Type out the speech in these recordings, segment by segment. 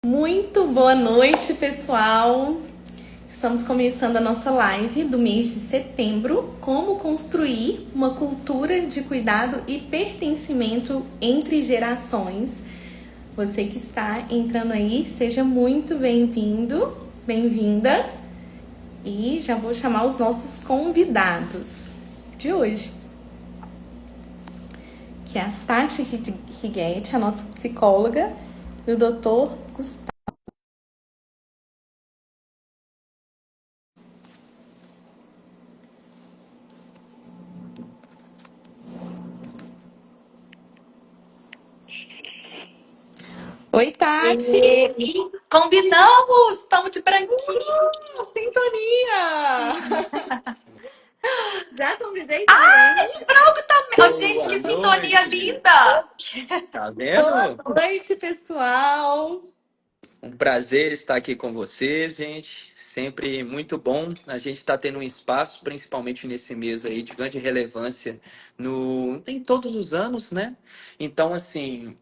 Muito boa noite, pessoal. Estamos começando a nossa live do mês de setembro, como construir uma cultura de cuidado e pertencimento entre gerações. Você que está entrando aí, seja muito bem-vindo, bem-vinda. E já vou chamar os nossos convidados de hoje, que é a Tati Righetti, a nossa psicóloga, e o doutor Gustavo. Oi, Tati! Combinamos! Estamos de branquinho. Sintonia! Já convidei também. De branco também. Oh, gente, Boa que sintonia noite! linda! Tá Boa vendo? noite, pessoal. Um prazer estar aqui com vocês, gente. Sempre muito bom. A gente está tendo um espaço, principalmente nesse mês aí, de grande relevância em todos os anos, né? Então, assim,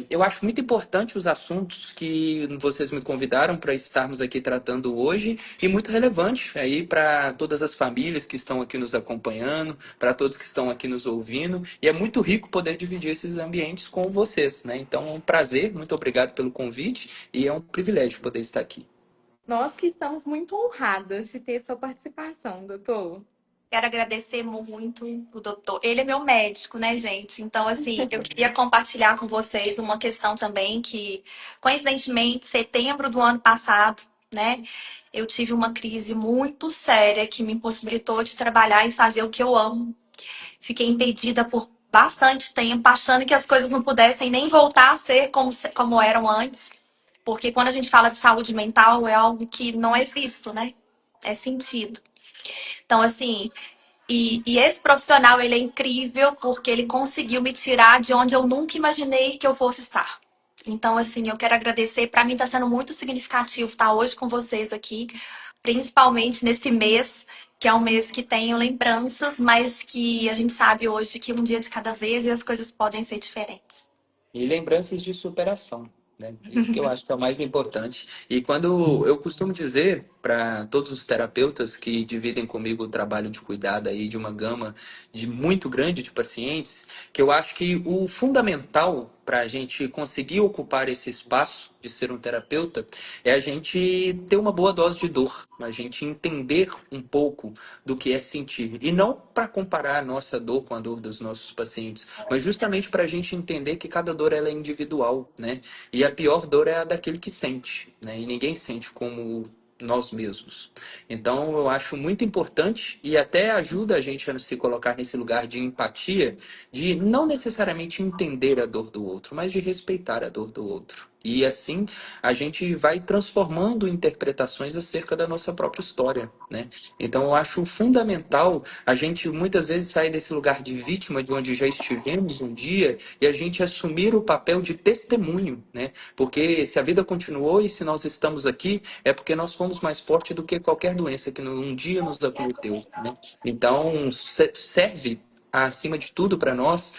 eu acho muito importante os assuntos que vocês me convidaram para estarmos aqui tratando hoje e muito relevante aí para todas as famílias que estão aqui nos acompanhando, para todos que estão aqui nos ouvindo. E é muito rico poder dividir esses ambientes com vocês, né? Então, é um prazer. Muito obrigado pelo convite. E é um privilégio poder estar aqui. Nós que estamos muito honradas de ter sua participação, doutor. Quero agradecer muito o doutor. Ele é meu médico, né, gente? Então, assim, eu queria compartilhar com vocês uma questão também que, coincidentemente, setembro do ano passado, né, eu tive uma crise muito séria que me impossibilitou de trabalhar e fazer o que eu amo. Fiquei impedida por bastante tempo, achando que as coisas não pudessem nem voltar a ser como eram antes. Porque quando a gente fala de saúde mental, é algo que não é visto, né? É sentido. Então, assim, e esse profissional, ele é incrível porque ele conseguiu me tirar de onde eu nunca imaginei que eu fosse estar. Então, assim, eu quero agradecer. Para mim está sendo muito significativo estar hoje com vocês aqui, principalmente nesse mês, que é um mês que tem lembranças, mas que a gente sabe hoje que um dia de cada vez e as coisas podem ser diferentes. E lembranças de superação, né? Isso que eu acho que é o mais importante. E quando eu costumo dizer para todos os terapeutas que dividem comigo o trabalho de cuidado aí de uma gama de muito grande de pacientes, que eu acho que o fundamental para a gente conseguir ocupar esse espaço de ser um terapeuta é a gente ter uma boa dose de dor, a gente entender um pouco do que é sentir. E não para comparar a nossa dor com a dor dos nossos pacientes, mas justamente para a gente entender que cada dor ela é individual, né? E a pior dor é a daquele que sente, né? E ninguém sente como nós mesmos. Então, eu acho muito importante e até ajuda a gente a se colocar nesse lugar de empatia, de não necessariamente entender a dor do outro, mas de respeitar a dor do outro. E assim a gente vai transformando interpretações acerca da nossa própria história, né? Então eu acho fundamental a gente muitas vezes sair desse lugar de vítima de onde já estivemos um dia e a gente assumir o papel de testemunho, né? Porque se a vida continuou e se nós estamos aqui, é porque nós fomos mais fortes do que qualquer doença que um dia nos acometeu, né? Então serve acima de tudo para nós,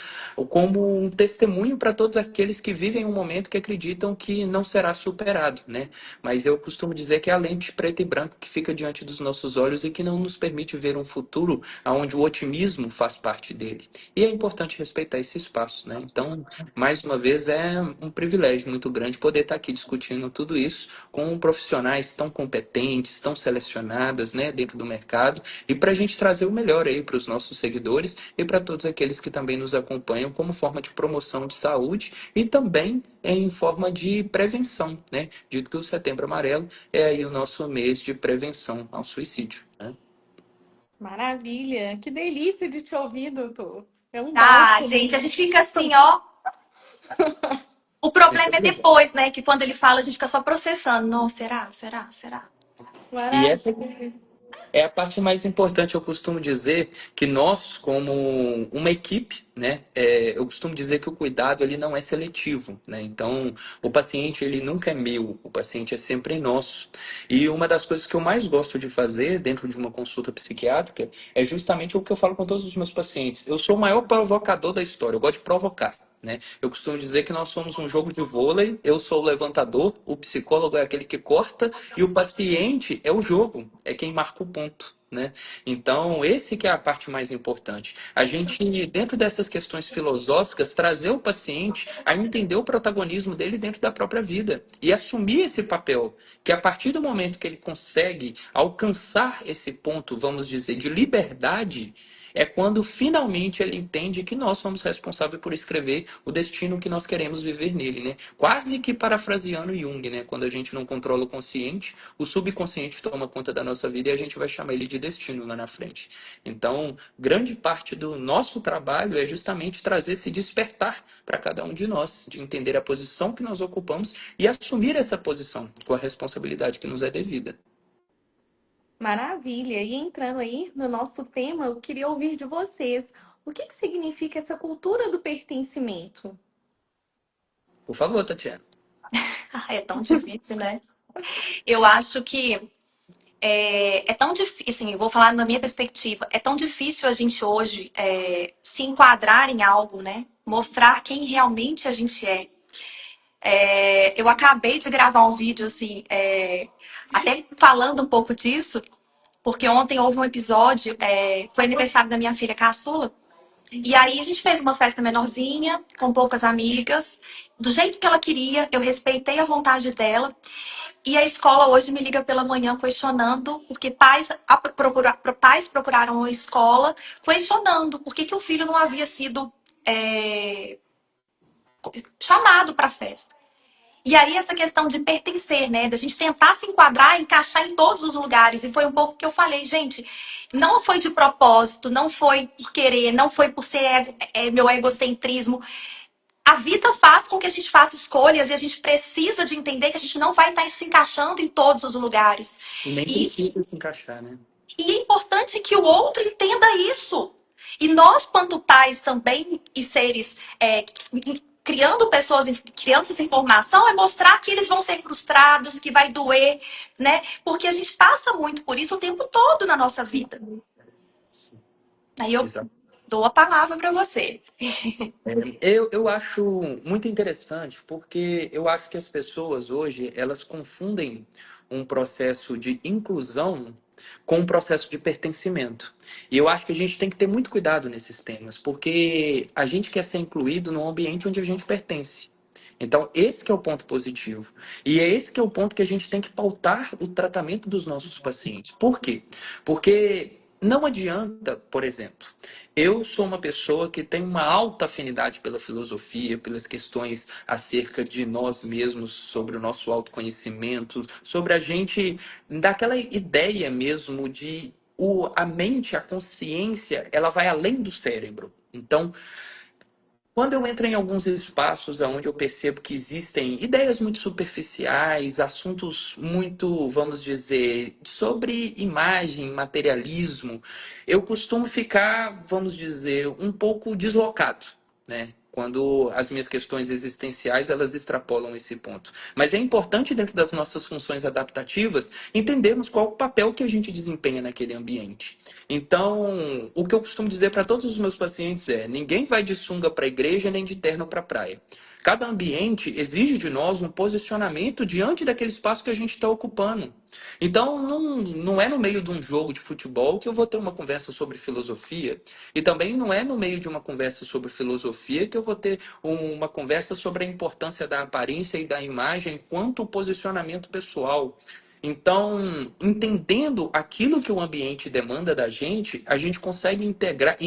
como um testemunho para todos aqueles que vivem um momento que acreditam que não será superado, né? Mas eu costumo dizer que é a lente preta e branca que fica diante dos nossos olhos e que não nos permite ver um futuro onde o otimismo faz parte dele. E é importante respeitar esse espaço, né? Então, mais uma vez, é um privilégio muito grande poder estar aqui discutindo tudo isso com profissionais tão competentes, tão selecionadas, né, dentro do mercado, e para a gente trazer o melhor aí para os nossos seguidores e para todos aqueles que também nos acompanham como forma de promoção de saúde e também em forma de prevenção, né? Dito que o Setembro Amarelo é aí o nosso mês de prevenção ao suicídio, né? Maravilha. Que delícia de te ouvir, doutor. É um Ah, bálsamo. gente, a gente fica assim, ó. O problema Muito é obrigado. depois, né? Que quando ele fala, a gente fica só processando. Não, será? Será? Será? E essa Maravilha. é a parte mais importante. Eu costumo dizer que nós, como uma equipe, né, eu costumo dizer que o cuidado ele não é seletivo, né? Então, o paciente ele nunca é meu, o paciente é sempre nosso. E uma das coisas que eu mais gosto de fazer dentro de uma consulta psiquiátrica é justamente o que eu falo com todos os meus pacientes. Eu sou o maior provocador da história. Eu gosto de provocar. né? Eu costumo dizer que nós somos um jogo de vôlei, eu sou o levantador, o psicólogo é aquele que corta e o paciente é o jogo, é quem marca o ponto, né? Então, esse que é a parte mais importante. A gente, dentro dessas questões filosóficas, trazer o paciente a entender o protagonismo dele dentro da própria vida e assumir esse papel, que a partir do momento que ele consegue alcançar esse ponto, vamos dizer, de liberdade, é quando finalmente ele entende que nós somos responsáveis por escrever o destino que nós queremos viver nele, né? Quase que parafraseando Jung, né? Quando a gente não controla o consciente, o subconsciente toma conta da nossa vida e a gente vai chamar ele de destino lá na frente. Então, grande parte do nosso trabalho é justamente trazer esse despertar para cada um de nós, de entender a posição que nós ocupamos e assumir essa posição com a responsabilidade que nos é devida. Maravilha! E entrando aí no nosso tema, eu queria ouvir de vocês. O que que significa essa cultura do pertencimento? Por favor, Tatiana. Ah, é tão difícil, né? Eu acho que é tão difícil, assim, eu vou falar na minha perspectiva, é tão difícil a gente hoje se enquadrar em algo, né? Mostrar quem realmente a gente é. Eu acabei de gravar um vídeo, assim, até falando um pouco disso, porque ontem houve um episódio, foi aniversário da minha filha caçula, e aí a gente fez uma festa menorzinha, com poucas amigas, do jeito que ela queria, eu respeitei a vontade dela. E a escola hoje me liga pela manhã questionando, porque pais procuraram a escola questionando por que o filho não havia sido é, chamado para a festa. E aí essa questão de pertencer, né? Da gente tentar se enquadrar, encaixar em todos os lugares. E foi um pouco que eu falei, gente, não foi de propósito, não foi por querer, não foi por ser meu egocentrismo. A vida faz com que a gente faça escolhas e a gente precisa de entender que a gente não vai estar se encaixando em todos os lugares. E nem E, precisa se encaixar, né? e é importante que o outro entenda isso. E nós, quanto pais também e seres criando pessoas, crianças em formação, é mostrar que eles vão ser frustrados, que vai doer, né? Porque a gente passa muito por isso o tempo todo na nossa vida. Aí eu Exato. dou a palavra para você. Eu acho muito interessante porque eu acho que as pessoas hoje elas confundem um processo de inclusão com um processo de pertencimento. E eu acho que a gente tem que ter muito cuidado nesses temas, porque a gente quer ser incluído num ambiente onde a gente pertence. Então, esse que é o ponto positivo. E é esse que é o ponto que a gente tem que pautar o tratamento dos nossos pacientes. Por quê? Porque não adianta, por exemplo, eu sou uma pessoa que tem uma alta afinidade pela filosofia, pelas questões acerca de nós mesmos, sobre o nosso autoconhecimento, sobre a gente, daquela ideia mesmo de a mente, a consciência, ela vai além do cérebro. Então, quando eu entro em alguns espaços onde eu percebo que existem ideias muito superficiais, assuntos muito, vamos dizer, sobre imagem, materialismo, eu costumo ficar, vamos dizer, um pouco deslocado, né? Quando as minhas questões existenciais elas extrapolam esse ponto. Mas é importante, dentro das nossas funções adaptativas, entendermos qual o papel que a gente desempenha naquele ambiente. Então, o que eu costumo dizer para todos os meus pacientes é: ninguém vai de sunga para a igreja nem de terno para a praia. Cada ambiente exige de nós um posicionamento diante daquele espaço que a gente está ocupando. Então, não é no meio de um jogo de futebol que eu vou ter uma conversa sobre filosofia. E também não é no meio de uma conversa sobre filosofia que eu vou ter uma conversa sobre a importância da aparência e da imagem quanto posicionamento pessoal. Então, entendendo aquilo que o ambiente demanda da gente, a gente consegue integrar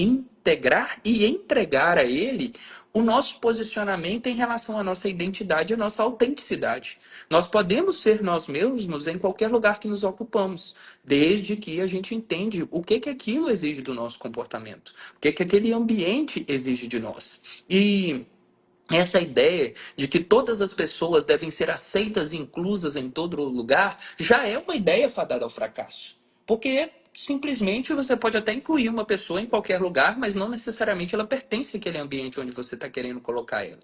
e entregar a ele o nosso posicionamento em relação à nossa identidade e à nossa autenticidade. Nós podemos ser nós mesmos em qualquer lugar que nos ocupamos, desde que a gente entende o que aquilo exige do nosso comportamento, o que aquele ambiente exige de nós. E essa ideia de que todas as pessoas devem ser aceitas e inclusas em todo lugar já é uma ideia fadada ao fracasso. Porque simplesmente você pode até incluir uma pessoa em qualquer lugar, mas não necessariamente ela pertence àquele ambiente onde você está querendo colocar ela.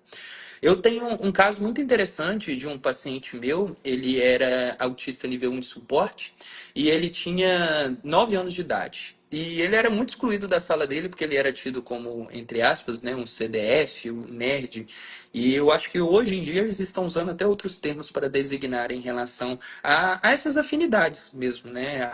Eu tenho um caso muito interessante de um paciente meu, ele era autista nível 1 de suporte e ele tinha 9 anos de idade. E ele era muito excluído da sala dele, porque ele era tido como, entre aspas, né, um CDF, um nerd. E eu acho que hoje em dia eles estão usando até outros termos para designar em relação a essas afinidades mesmo, né?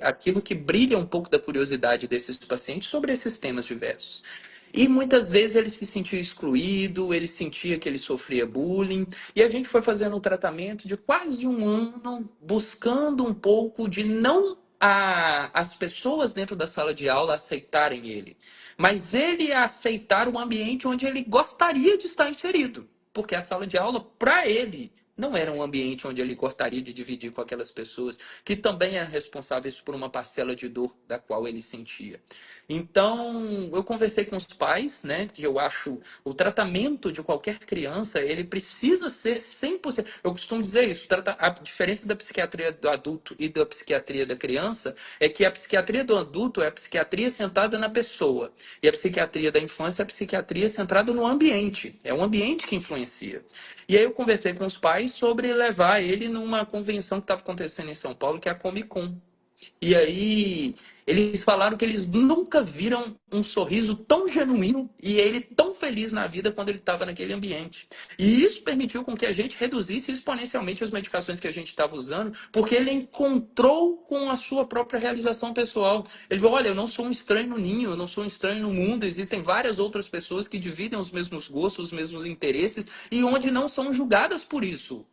Aquilo que brilha um pouco da curiosidade desses pacientes sobre esses temas diversos. E muitas vezes ele se sentia excluído, ele sentia que ele sofria bullying, e a gente foi fazendo um tratamento de quase um ano, buscando um pouco de não as pessoas dentro da sala de aula aceitarem ele, mas ele aceitar o ambiente onde ele gostaria de estar inserido, porque a sala de aula, para ele, não era um ambiente onde ele gostaria de dividir com aquelas pessoas que também eram responsáveis por uma parcela de dor da qual ele sentia. Então, eu conversei com os pais, né, que eu acho o tratamento de qualquer criança, ele precisa ser 100%. Eu costumo dizer isso, a diferença da psiquiatria do adulto e da psiquiatria da criança é que a psiquiatria do adulto é a psiquiatria centrada na pessoa, e a psiquiatria da infância é a psiquiatria centrada no ambiente. É o ambiente que influencia. E aí eu conversei com os pais sobre levar ele numa convenção que estava acontecendo em São Paulo, que é a Comic Con. E aí, eles falaram que eles nunca viram um sorriso tão genuíno e ele tão feliz na vida quando ele estava naquele ambiente. E isso permitiu com que a gente reduzisse exponencialmente as medicações que a gente estava usando, porque ele encontrou com a sua própria realização pessoal. Ele falou: olha, eu não sou um estranho no ninho, eu não sou um estranho no mundo, existem várias outras pessoas que dividem os mesmos gostos, os mesmos interesses e onde não são julgadas por isso.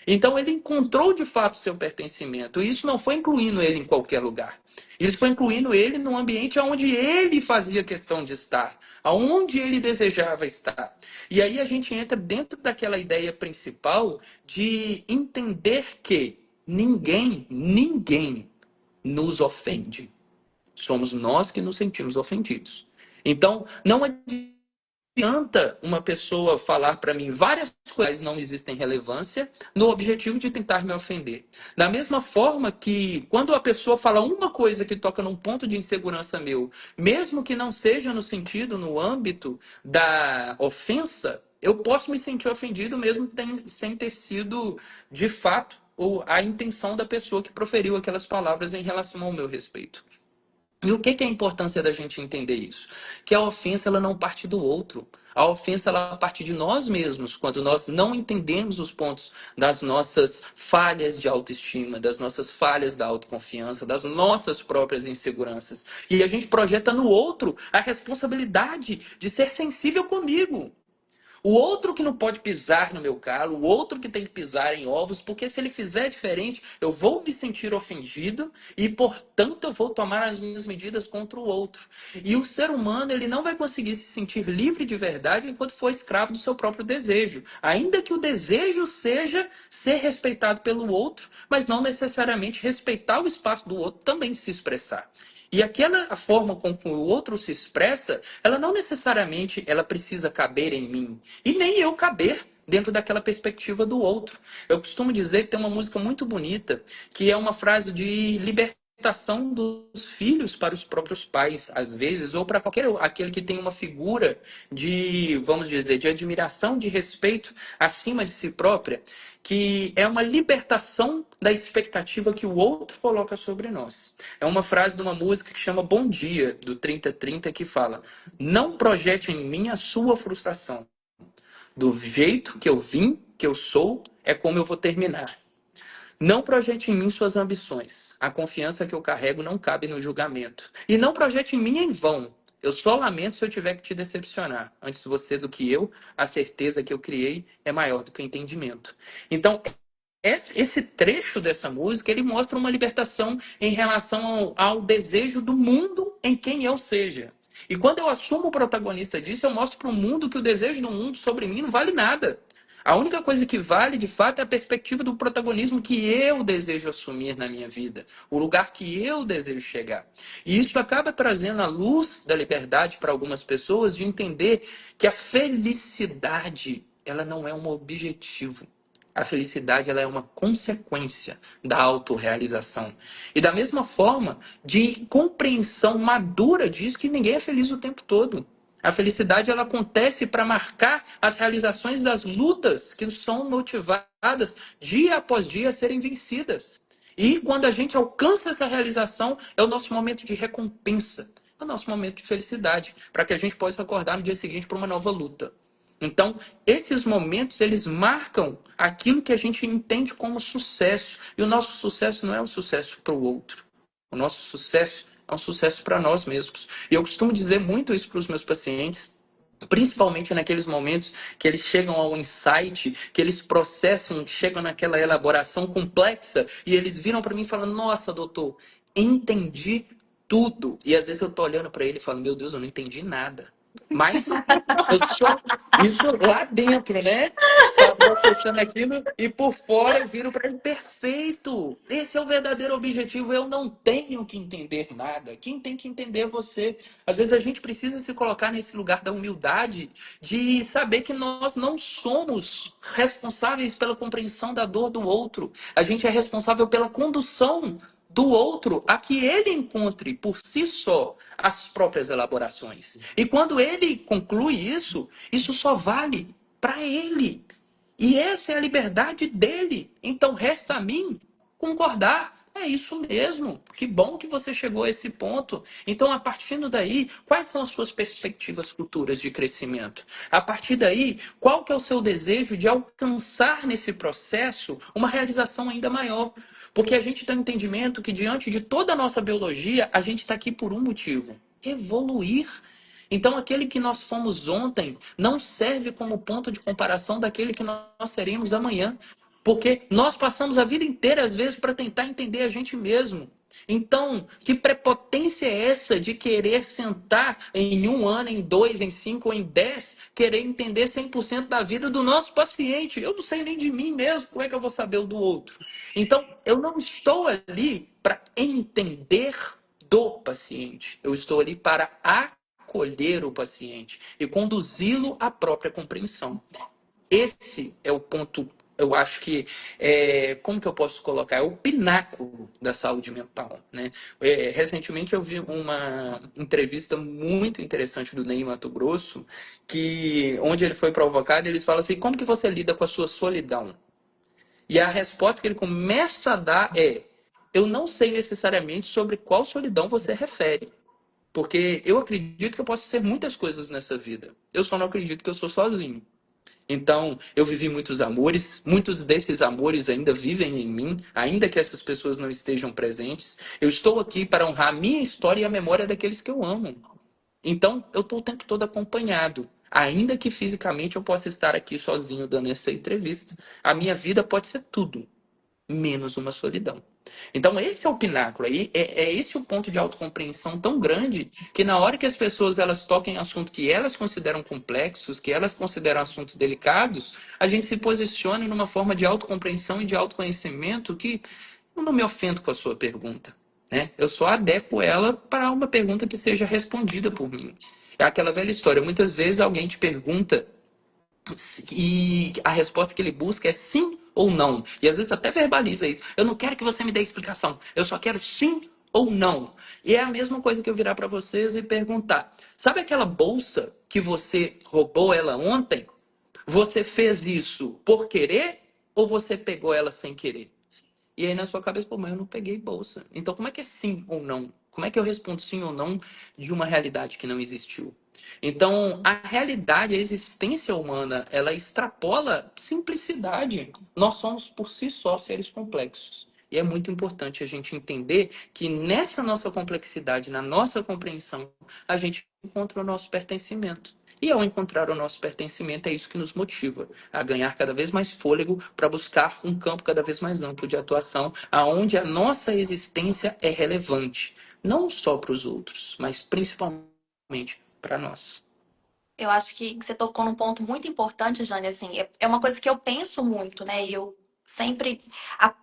Então ele encontrou de fato seu pertencimento. E isso não foi incluindo ele em qualquer lugar. Isso foi incluindo ele num ambiente onde ele fazia questão de estar, aonde ele desejava estar. E aí a gente entra dentro daquela ideia principal de entender que ninguém nos ofende. Somos nós que nos sentimos ofendidos. Então, não adianta uma pessoa falar para mim várias coisas que não existem relevância no objetivo de tentar me ofender. Da mesma forma que quando a pessoa fala uma coisa que toca num ponto de insegurança meu, mesmo que não seja no sentido, no âmbito da ofensa, eu posso me sentir ofendido mesmo sem ter sido de fato a intenção da pessoa que proferiu aquelas palavras em relação ao meu respeito. E o que é a importância da gente entender isso? Que a ofensa ela não parte do outro. A ofensa ela parte de nós mesmos, quando nós não entendemos os pontos das nossas falhas de autoestima, das nossas falhas da autoconfiança, das nossas próprias inseguranças. E a gente projeta no outro a responsabilidade de ser sensível comigo. O outro que não pode pisar no meu calo, o outro que tem que pisar em ovos, porque se ele fizer diferente, eu vou me sentir ofendido e, portanto, eu vou tomar as minhas medidas contra o outro. E o ser humano, ele não vai conseguir se sentir livre de verdade enquanto for escravo do seu próprio desejo. Ainda que o desejo seja ser respeitado pelo outro, mas não necessariamente respeitar o espaço do outro também se expressar. E aquela a forma com que o outro se expressa, ela não necessariamente ela precisa caber em mim. E nem eu caber dentro daquela perspectiva do outro. Eu costumo dizer que tem uma música muito bonita, que é uma frase de libertação dos filhos para os próprios pais, às vezes, ou para qualquer aquele que tem uma figura de, vamos dizer, de admiração, de respeito acima de si própria, que é uma libertação da expectativa que o outro coloca sobre nós. É uma frase de uma música que chama Bom Dia, do 3030, que fala: não projete em mim a sua frustração. Do jeito que eu vim, que eu sou, é como eu vou terminar. Não projete em mim suas ambições. A confiança que eu carrego não cabe no julgamento. E não projete em mim em vão. Eu só lamento se eu tiver que te decepcionar. Antes você do que eu, a certeza que eu criei é maior do que o entendimento. Então, esse trecho dessa música, ele mostra uma libertação em relação ao desejo do mundo em quem eu seja. E quando eu assumo o protagonista disso, eu mostro para o mundo que o desejo do mundo sobre mim não vale nada. A única coisa que vale, de fato, é a perspectiva do protagonismo que eu desejo assumir na minha vida, o lugar que eu desejo chegar. E isso acaba trazendo a luz da liberdade para algumas pessoas de entender que a felicidade, ela não é um objetivo. A felicidade ela é uma consequência da autorrealização. E da mesma forma, de compreensão madura diz que ninguém é feliz o tempo todo. A felicidade ela acontece para marcar as realizações das lutas que são motivadas dia após dia a serem vencidas. E quando a gente alcança essa realização, é o nosso momento de recompensa, é o nosso momento de felicidade, para que a gente possa acordar no dia seguinte para uma nova luta. Então, esses momentos, eles marcam aquilo que a gente entende como sucesso. E o nosso sucesso não é um sucesso para o outro. O nosso sucesso é um sucesso para nós mesmos. E eu costumo dizer muito isso para os meus pacientes, principalmente naqueles momentos que eles chegam ao insight, que eles processam, chegam naquela elaboração complexa e eles viram para mim falando: Nossa, doutor, entendi tudo. E às vezes eu tô olhando para ele e falo: Meu Deus, eu não entendi nada. Mas eu só isso lá dentro, né? Tá processando aquilo e por fora eu viro para ele: Perfeito! Esse é o verdadeiro objetivo. Eu não tenho que entender nada. Quem tem que entender é você. Às vezes a gente precisa se colocar nesse lugar da humildade, de saber que nós não somos responsáveis pela compreensão da dor do outro. A gente é responsável pela condução do outro a que ele encontre por si só as próprias elaborações. E quando ele conclui isso, isso só vale para ele. E essa é a liberdade dele. Então resta a mim concordar. É isso mesmo. Que bom que você chegou a esse ponto. Então, a partir daí, quais são as suas perspectivas futuras de crescimento? A partir daí, qual que é o seu desejo de alcançar nesse processo uma realização ainda maior? Porque a gente tem um entendimento que, diante de toda a nossa biologia, a gente está aqui por um motivo: evoluir. Então, aquele que nós fomos ontem não serve como ponto de comparação daquele que nós seremos amanhã. Porque nós passamos a vida inteira, às vezes, para tentar entender a gente mesmo. Então, que prepotência é essa de querer sentar em um ano, em dois, em cinco ou em 10, querer entender 100% da vida do nosso paciente? Eu não sei nem de mim mesmo, como é que eu vou saber o do outro? Então, eu não estou ali para entender do paciente. Eu estou ali para acolher o paciente e conduzi-lo à própria compreensão. Esse é o ponto, eu acho que, como que eu posso colocar? É o pináculo da saúde mental, né? Recentemente eu vi uma entrevista muito interessante do Ney Matogrosso, onde ele foi provocado e eles falam assim: como que você lida com a sua solidão? E a resposta que ele começa a dar é: eu não sei necessariamente sobre qual solidão você refere. Porque eu acredito que eu posso ser muitas coisas nessa vida. Eu só não acredito que eu sou sozinho. Então, eu vivi muitos amores, muitos desses amores ainda vivem em mim, ainda que essas pessoas não estejam presentes. Eu estou aqui para honrar a minha história e a memória daqueles que eu amo. Então, eu estou o tempo todo acompanhado. Ainda que fisicamente eu possa estar aqui sozinho dando essa entrevista, a minha vida pode ser tudo menos uma solidão. Então, esse é o pináculo aí, é esse o ponto de autocompreensão tão grande que na hora que as pessoas elas toquem assuntos que elas consideram complexos, que elas consideram assuntos delicados, a gente se posiciona numa forma de autocompreensão e de autoconhecimento que eu não me ofendo com a sua pergunta, né? Eu só adequo ela para uma pergunta que seja respondida por mim. É aquela velha história, muitas vezes alguém te pergunta e a resposta que ele busca é sim ou não. E às vezes até verbaliza isso. Eu não quero que você me dê explicação. Eu só quero sim ou não. E é a mesma coisa que eu virar para vocês e perguntar: sabe aquela bolsa que você roubou ela ontem? Você fez isso por querer ou você pegou ela sem querer? E aí na sua cabeça: pô, mas eu não peguei bolsa. Então como é que é sim ou não? Como é que eu respondo sim ou não de uma realidade que não existiu? Então, a realidade, a existência humana, ela extrapola simplicidade. Nós somos por si só seres complexos. E é muito importante a gente entender que nessa nossa complexidade, na nossa compreensão, a gente encontra o nosso pertencimento. E ao encontrar o nosso pertencimento, é isso que nos motiva a ganhar cada vez mais fôlego para buscar um campo cada vez mais amplo de atuação, aonde a nossa existência é relevante, não só para os outros, mas principalmente para nós. Eu acho que você tocou num ponto muito importante, Jane, assim, é uma coisa que eu penso muito, né? E eu sempre a,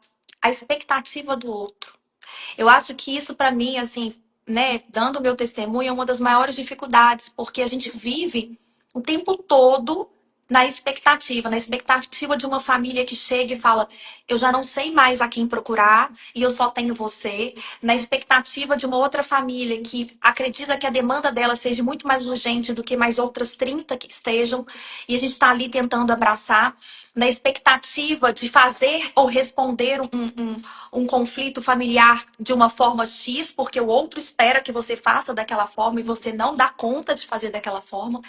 a expectativa do outro. Eu acho que isso para mim, assim, né, dando o meu testemunho, é uma das maiores dificuldades, porque a gente vive o tempo todo na expectativa de uma família que chega e fala: eu já não sei mais a quem procurar e eu só tenho você. Na expectativa de uma outra família que acredita que a demanda dela seja muito mais urgente do que mais outras 30 que estejam, e a gente está ali tentando abraçar. Na expectativa de fazer ou responder um conflito familiar de uma forma X, porque o outro espera que você faça daquela forma e você não dá conta de fazer daquela forma.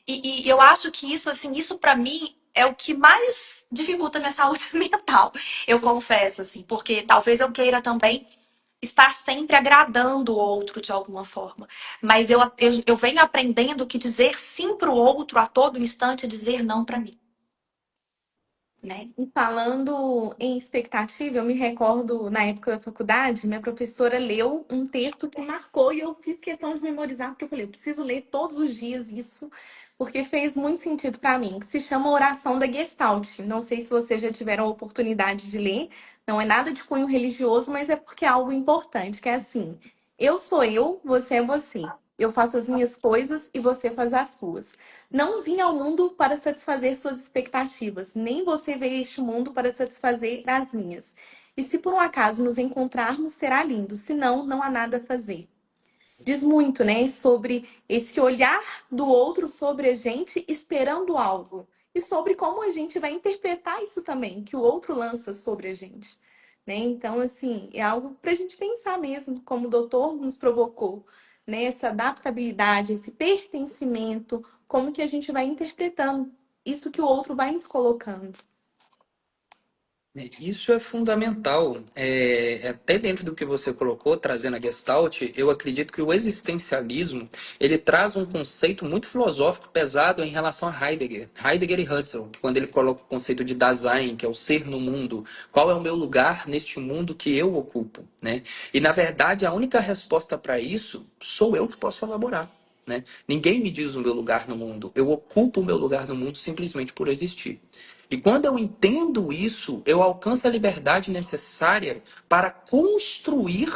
E eu acho que isso, assim, isso para mim é o que mais dificulta a minha saúde mental. Eu confesso, assim, porque talvez eu queira também estar sempre agradando o outro de alguma forma. Mas eu venho aprendendo que dizer sim para o outro a todo instante é dizer não para mim, né? E falando em expectativa, eu me recordo na época da faculdade, minha professora leu um texto que marcou e eu fiz questão de memorizar, porque eu falei, eu preciso ler todos os dias isso, porque fez muito sentido para mim, que se chama Oração da Gestalt. Não sei se vocês já tiveram a oportunidade de ler, não é nada de cunho religioso, mas é porque é algo importante, que é assim: eu sou eu, você é você. Eu faço as minhas coisas e você faz as suas. Não vim ao mundo para satisfazer suas expectativas, nem você veio a este mundo para satisfazer as minhas. E se por um acaso nos encontrarmos, será lindo, se não, não há nada a fazer. Diz muito, né, sobre esse olhar do outro sobre a gente esperando algo. E sobre como a gente vai interpretar isso também, que o outro lança sobre a gente. Né? Então, assim, é algo para a gente pensar mesmo, como o doutor nos provocou, né? Essa adaptabilidade, esse pertencimento, como que a gente vai interpretando isso que o outro vai nos colocando. Isso é fundamental. Até dentro do que você colocou, trazendo a Gestalt, eu acredito que o existencialismo ele traz um conceito muito filosófico pesado em relação a Heidegger. Heidegger e Husserl, que quando ele coloca o conceito de Dasein, que é o ser no mundo, qual é o meu lugar neste mundo que eu ocupo, né? E na verdade a única resposta para isso sou eu que posso elaborar. Né? Ninguém me diz o meu lugar no mundo. Eu ocupo o meu lugar no mundo simplesmente por existir. E quando eu entendo isso, eu alcanço a liberdade necessária para construir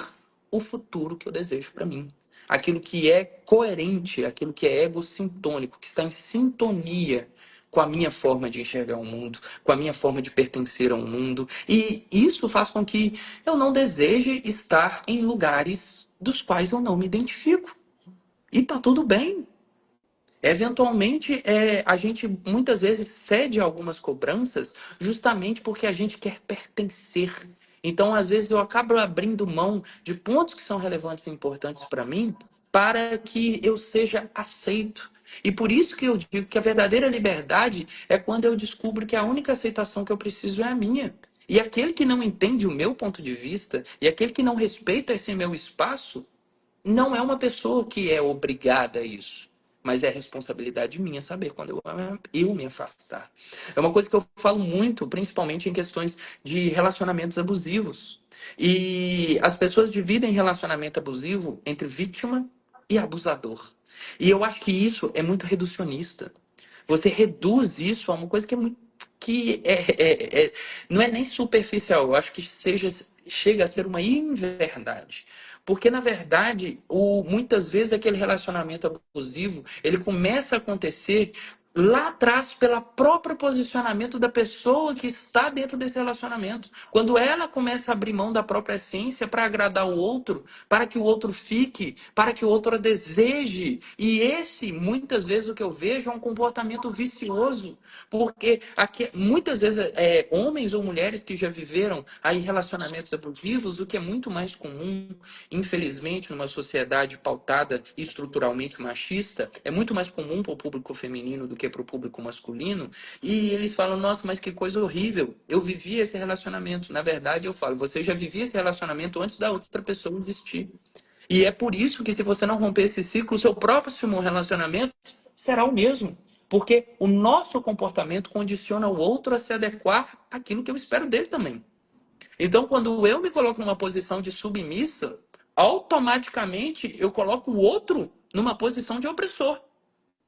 o futuro que eu desejo para mim. Aquilo que é coerente, aquilo que é egocintônico, que está em sintonia com a minha forma de enxergar o mundo, com a minha forma de pertencer ao mundo. E isso faz com que eu não deseje estar em lugares dos quais eu não me identifico. E tá tudo bem. Eventualmente, a gente muitas vezes cede a algumas cobranças justamente porque a gente quer pertencer. Então, às vezes, eu acabo abrindo mão de pontos que são relevantes e importantes para mim para que eu seja aceito. E por isso que eu digo que a verdadeira liberdade é quando eu descubro que a única aceitação que eu preciso é a minha. E aquele que não entende o meu ponto de vista e aquele que não respeita esse meu espaço não é uma pessoa que é obrigada a isso, mas é responsabilidade minha saber quando eu me afastar. É uma coisa que eu falo muito, principalmente em questões de relacionamentos abusivos. E as pessoas dividem relacionamento abusivo entre vítima e abusador. E eu acho que isso é muito reducionista. Você reduz isso a uma coisa que é muito não é nem superficial, eu acho que chega a ser uma inverdade. Porque, na verdade, muitas vezes aquele relacionamento abusivo, ele começa a acontecer lá atrás pelo próprio posicionamento da pessoa que está dentro desse relacionamento. Quando ela começa a abrir mão da própria essência para agradar o outro, para que o outro fique, para que o outro a deseje. E esse, muitas vezes, o que eu vejo é um comportamento vicioso. Porque aqui, muitas vezes, homens ou mulheres que já viveram aí relacionamentos abusivos, o que é muito mais comum, infelizmente, numa sociedade pautada estruturalmente machista, é muito mais comum para o público feminino do que para o público masculino. E eles falam: nossa, mas que coisa horrível, eu vivi esse relacionamento. Na verdade, eu falo: você já vivia esse relacionamento antes da outra pessoa existir. E é por isso que, se você não romper esse ciclo, o seu próximo relacionamento será o mesmo. Porque o nosso comportamento condiciona o outro a se adequar àquilo que eu espero dele também. Então, quando eu me coloco numa posição de submissa, automaticamente eu coloco o outro numa posição de opressor.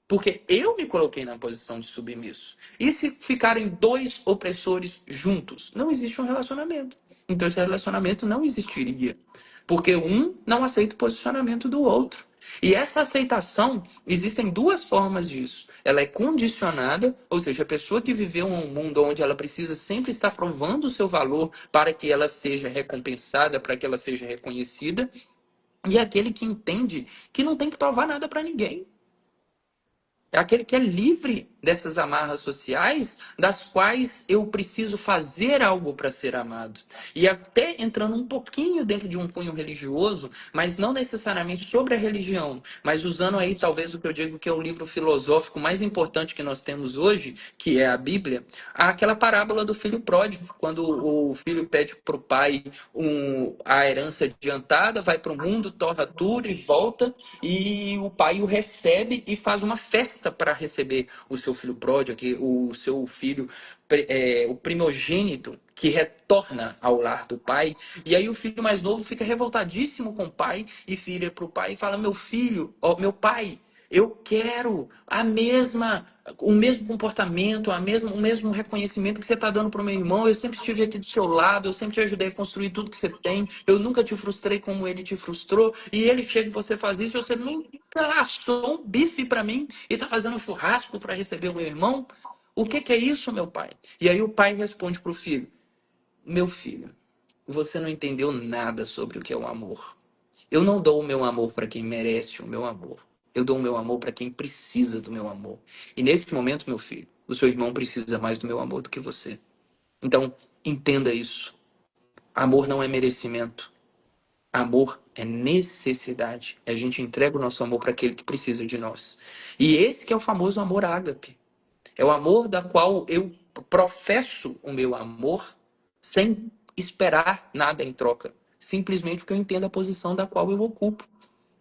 Porque eu me coloquei na posição de submisso. E se ficarem dois opressores juntos? Não existe um relacionamento. Então esse relacionamento não existiria. porque um não aceita o posicionamento do outro. E essa aceitação, existem duas formas disso. Ela é condicionada, ou seja, a pessoa que viveu um mundo onde ela precisa sempre estar provando o seu valor para que ela seja recompensada, para que ela seja reconhecida, e aquele que entende que não tem que provar nada para ninguém. É aquele que é livre dessas amarras sociais, das quais eu preciso fazer algo para ser amado. E até entrando um pouquinho dentro de um cunho religioso, mas não necessariamente sobre a religião, mas usando aí talvez o que eu digo que é o livro filosófico mais importante que nós temos hoje, que é a Bíblia, aquela parábola do filho pródigo, quando o filho pede para o pai a herança adiantada, vai para o mundo, torra tudo e volta, e o pai o recebe e faz uma festa para receber o seu filho pródigo, o seu filho, o primogênito, que retorna ao lar do pai. E aí o filho mais novo fica revoltadíssimo com o pai e vira para o pai e fala: meu filho, ó, meu pai, eu quero o mesmo comportamento, o mesmo reconhecimento que você está dando para o meu irmão. Eu sempre estive aqui do seu lado, eu sempre te ajudei a construir tudo que você tem. Eu nunca te frustrei como ele te frustrou. E ele chega e você faz isso, e você nunca assou um bife para mim e está fazendo um churrasco para receber o meu irmão. O que que é isso, meu pai? E aí o pai responde para o filho: meu filho, você não entendeu nada sobre o que é o amor. Eu não dou o meu amor para quem merece o meu amor. Eu dou o meu amor para quem precisa do meu amor. E nesse momento, meu filho, o seu irmão precisa mais do meu amor do que você. Então, entenda isso. Amor não é merecimento. Amor é necessidade. A gente entrega o nosso amor para aquele que precisa de nós. E esse que é o famoso amor ágape. É o amor da qual eu professo o meu amor sem esperar nada em troca. Simplesmente porque eu entendo a posição da qual eu ocupo.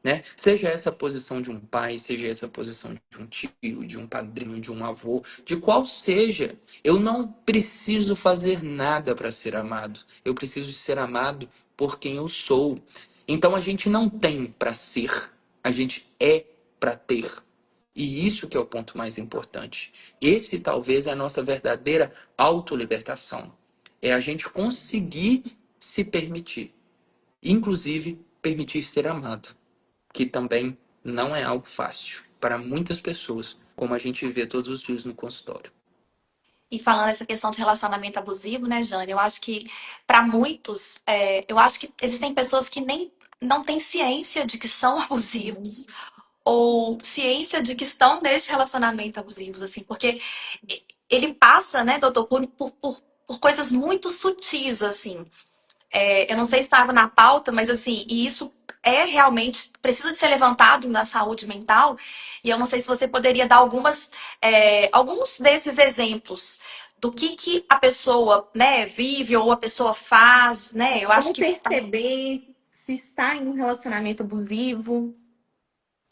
Né? Seja essa a posição de um pai, seja essa a posição de um tio, de um padrinho, de um avô, de qual seja, eu não preciso fazer nada para ser amado. Eu preciso ser amado por quem eu sou. Então a gente não tem para ser, a gente é para ter. E isso que é o ponto mais importante. Esse talvez é a nossa verdadeira autolibertação. É a gente conseguir se permitir, inclusive permitir ser amado, que também não é algo fácil para muitas pessoas, como a gente vê todos os dias no consultório. E falando essa questão de relacionamento abusivo, né, Jane? Eu acho que para muitos, eu acho que existem pessoas que nem não têm ciência de que são abusivos ou ciência de que estão neste relacionamento abusivos, assim, porque ele passa, né, doutor, por coisas muito sutis, assim. Eu não sei se estava na pauta, mas assim, e isso é realmente precisa de ser levantado na saúde mental. E eu não sei se você poderia dar alguns desses exemplos do que a pessoa, né, vive ou a pessoa faz, né? Eu acho Como que perceber se está em um relacionamento abusivo?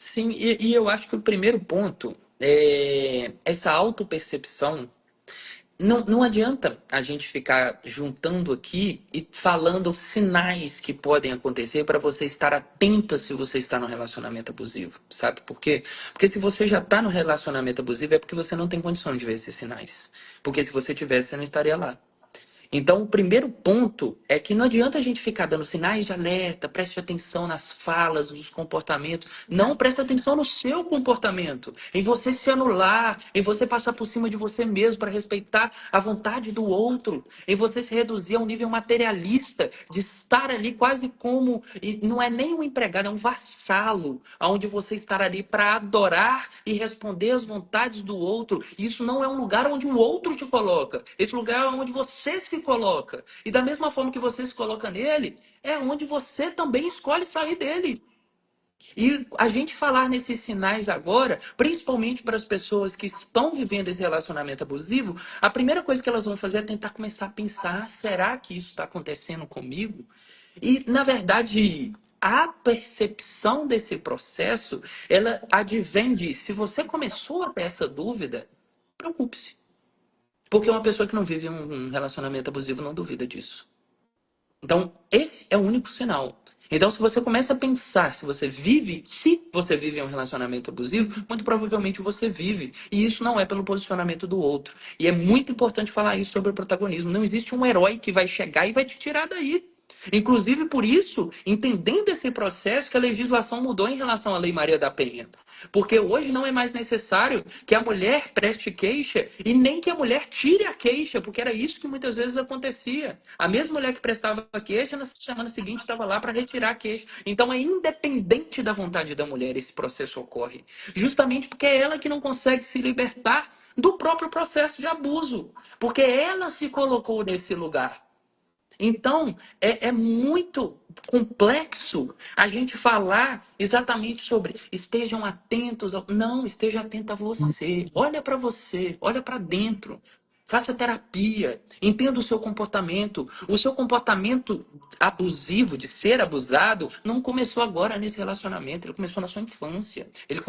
Sim, e eu acho que o primeiro ponto é essa autopercepção. Não adianta a gente ficar juntando aqui e falando sinais que podem acontecer para você estar atenta se você está no relacionamento abusivo, sabe por quê? Porque se você já está no relacionamento abusivo é porque você não tem condições de ver esses sinais. Porque se você tivesse, você não estaria lá. Então, o primeiro ponto é que não adianta a gente ficar dando sinais de alerta, preste atenção nas falas, nos comportamentos. Não, preste atenção no seu comportamento, em você se anular, em você passar por cima de você mesmo para respeitar a vontade do outro, em você se reduzir a um nível materialista, de estar ali quase como, e não é nem um empregado, é um vassalo, onde você estar ali para adorar e responder às vontades do outro. Isso não é um lugar onde o outro te coloca. Esse lugar é onde você se coloca. E da mesma forma que você se coloca nele, é onde você também escolhe sair dele. E a gente falar nesses sinais agora, principalmente para as pessoas que estão vivendo esse relacionamento abusivo, a primeira coisa que elas vão fazer é tentar começar a pensar: será que isso está acontecendo comigo? E, na verdade, a percepção desse processo, ela advém de, se você começou a ter essa dúvida, preocupe-se. Porque uma pessoa que não vive um relacionamento abusivo não duvida disso. Então, esse é o único sinal. Então, se você começa a pensar se você vive um relacionamento abusivo, muito provavelmente você vive. E isso não é pelo posicionamento do outro. E é muito importante falar isso sobre o protagonismo. Não existe um herói que vai chegar e vai te tirar daí. Inclusive, por isso, entendendo esse processo, que a legislação mudou em relação à Lei Maria da Penha. Porque hoje não é mais necessário que a mulher preste queixa e nem que a mulher tire a queixa, porque era isso que muitas vezes acontecia. A mesma mulher que prestava a queixa, na semana seguinte estava lá para retirar a queixa. Então é independente da vontade da mulher esse processo ocorre. Justamente porque é ela que não consegue se libertar do próprio processo de abuso. Porque ela se colocou nesse lugar. Então, é muito complexo a gente falar exatamente sobre estejam atentos. Não, esteja atento a você. Olha para dentro. Faça terapia, entenda o seu comportamento. O seu comportamento abusivo, de ser abusado, não começou agora nesse relacionamento, ele começou na sua infância. Ele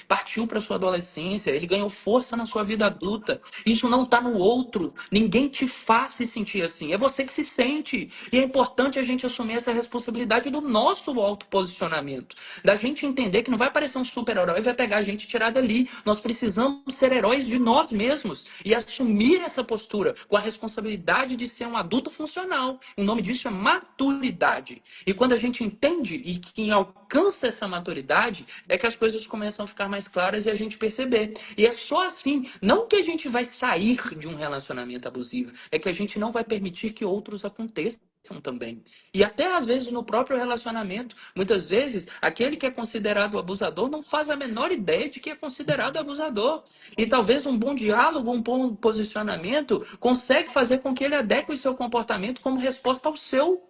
partiu para sua adolescência, ele ganhou força na sua vida adulta. Isso não está no outro. Ninguém te faz se sentir assim. É você que se sente. E é importante a gente assumir essa responsabilidade do nosso autoposicionamento. Da gente entender que não vai aparecer um super-herói e vai pegar a gente e tirar dali. Nós precisamos ser heróis de nós mesmos e assumir essa postura com a responsabilidade de ser um adulto funcional. O nome disso é maturidade. E quando a gente entende e quem alcança essa maturidade, é que as coisas começam a ficar mais claras e a gente perceber. E é só assim, não que a gente vai sair de um relacionamento abusivo, é que a gente não vai permitir que outros aconteçam também. E até às vezes no próprio relacionamento, muitas vezes aquele que é considerado abusador não faz a menor ideia de que é considerado abusador. E talvez um bom diálogo, um bom posicionamento consegue fazer com que ele adeque o seu comportamento como resposta ao seu.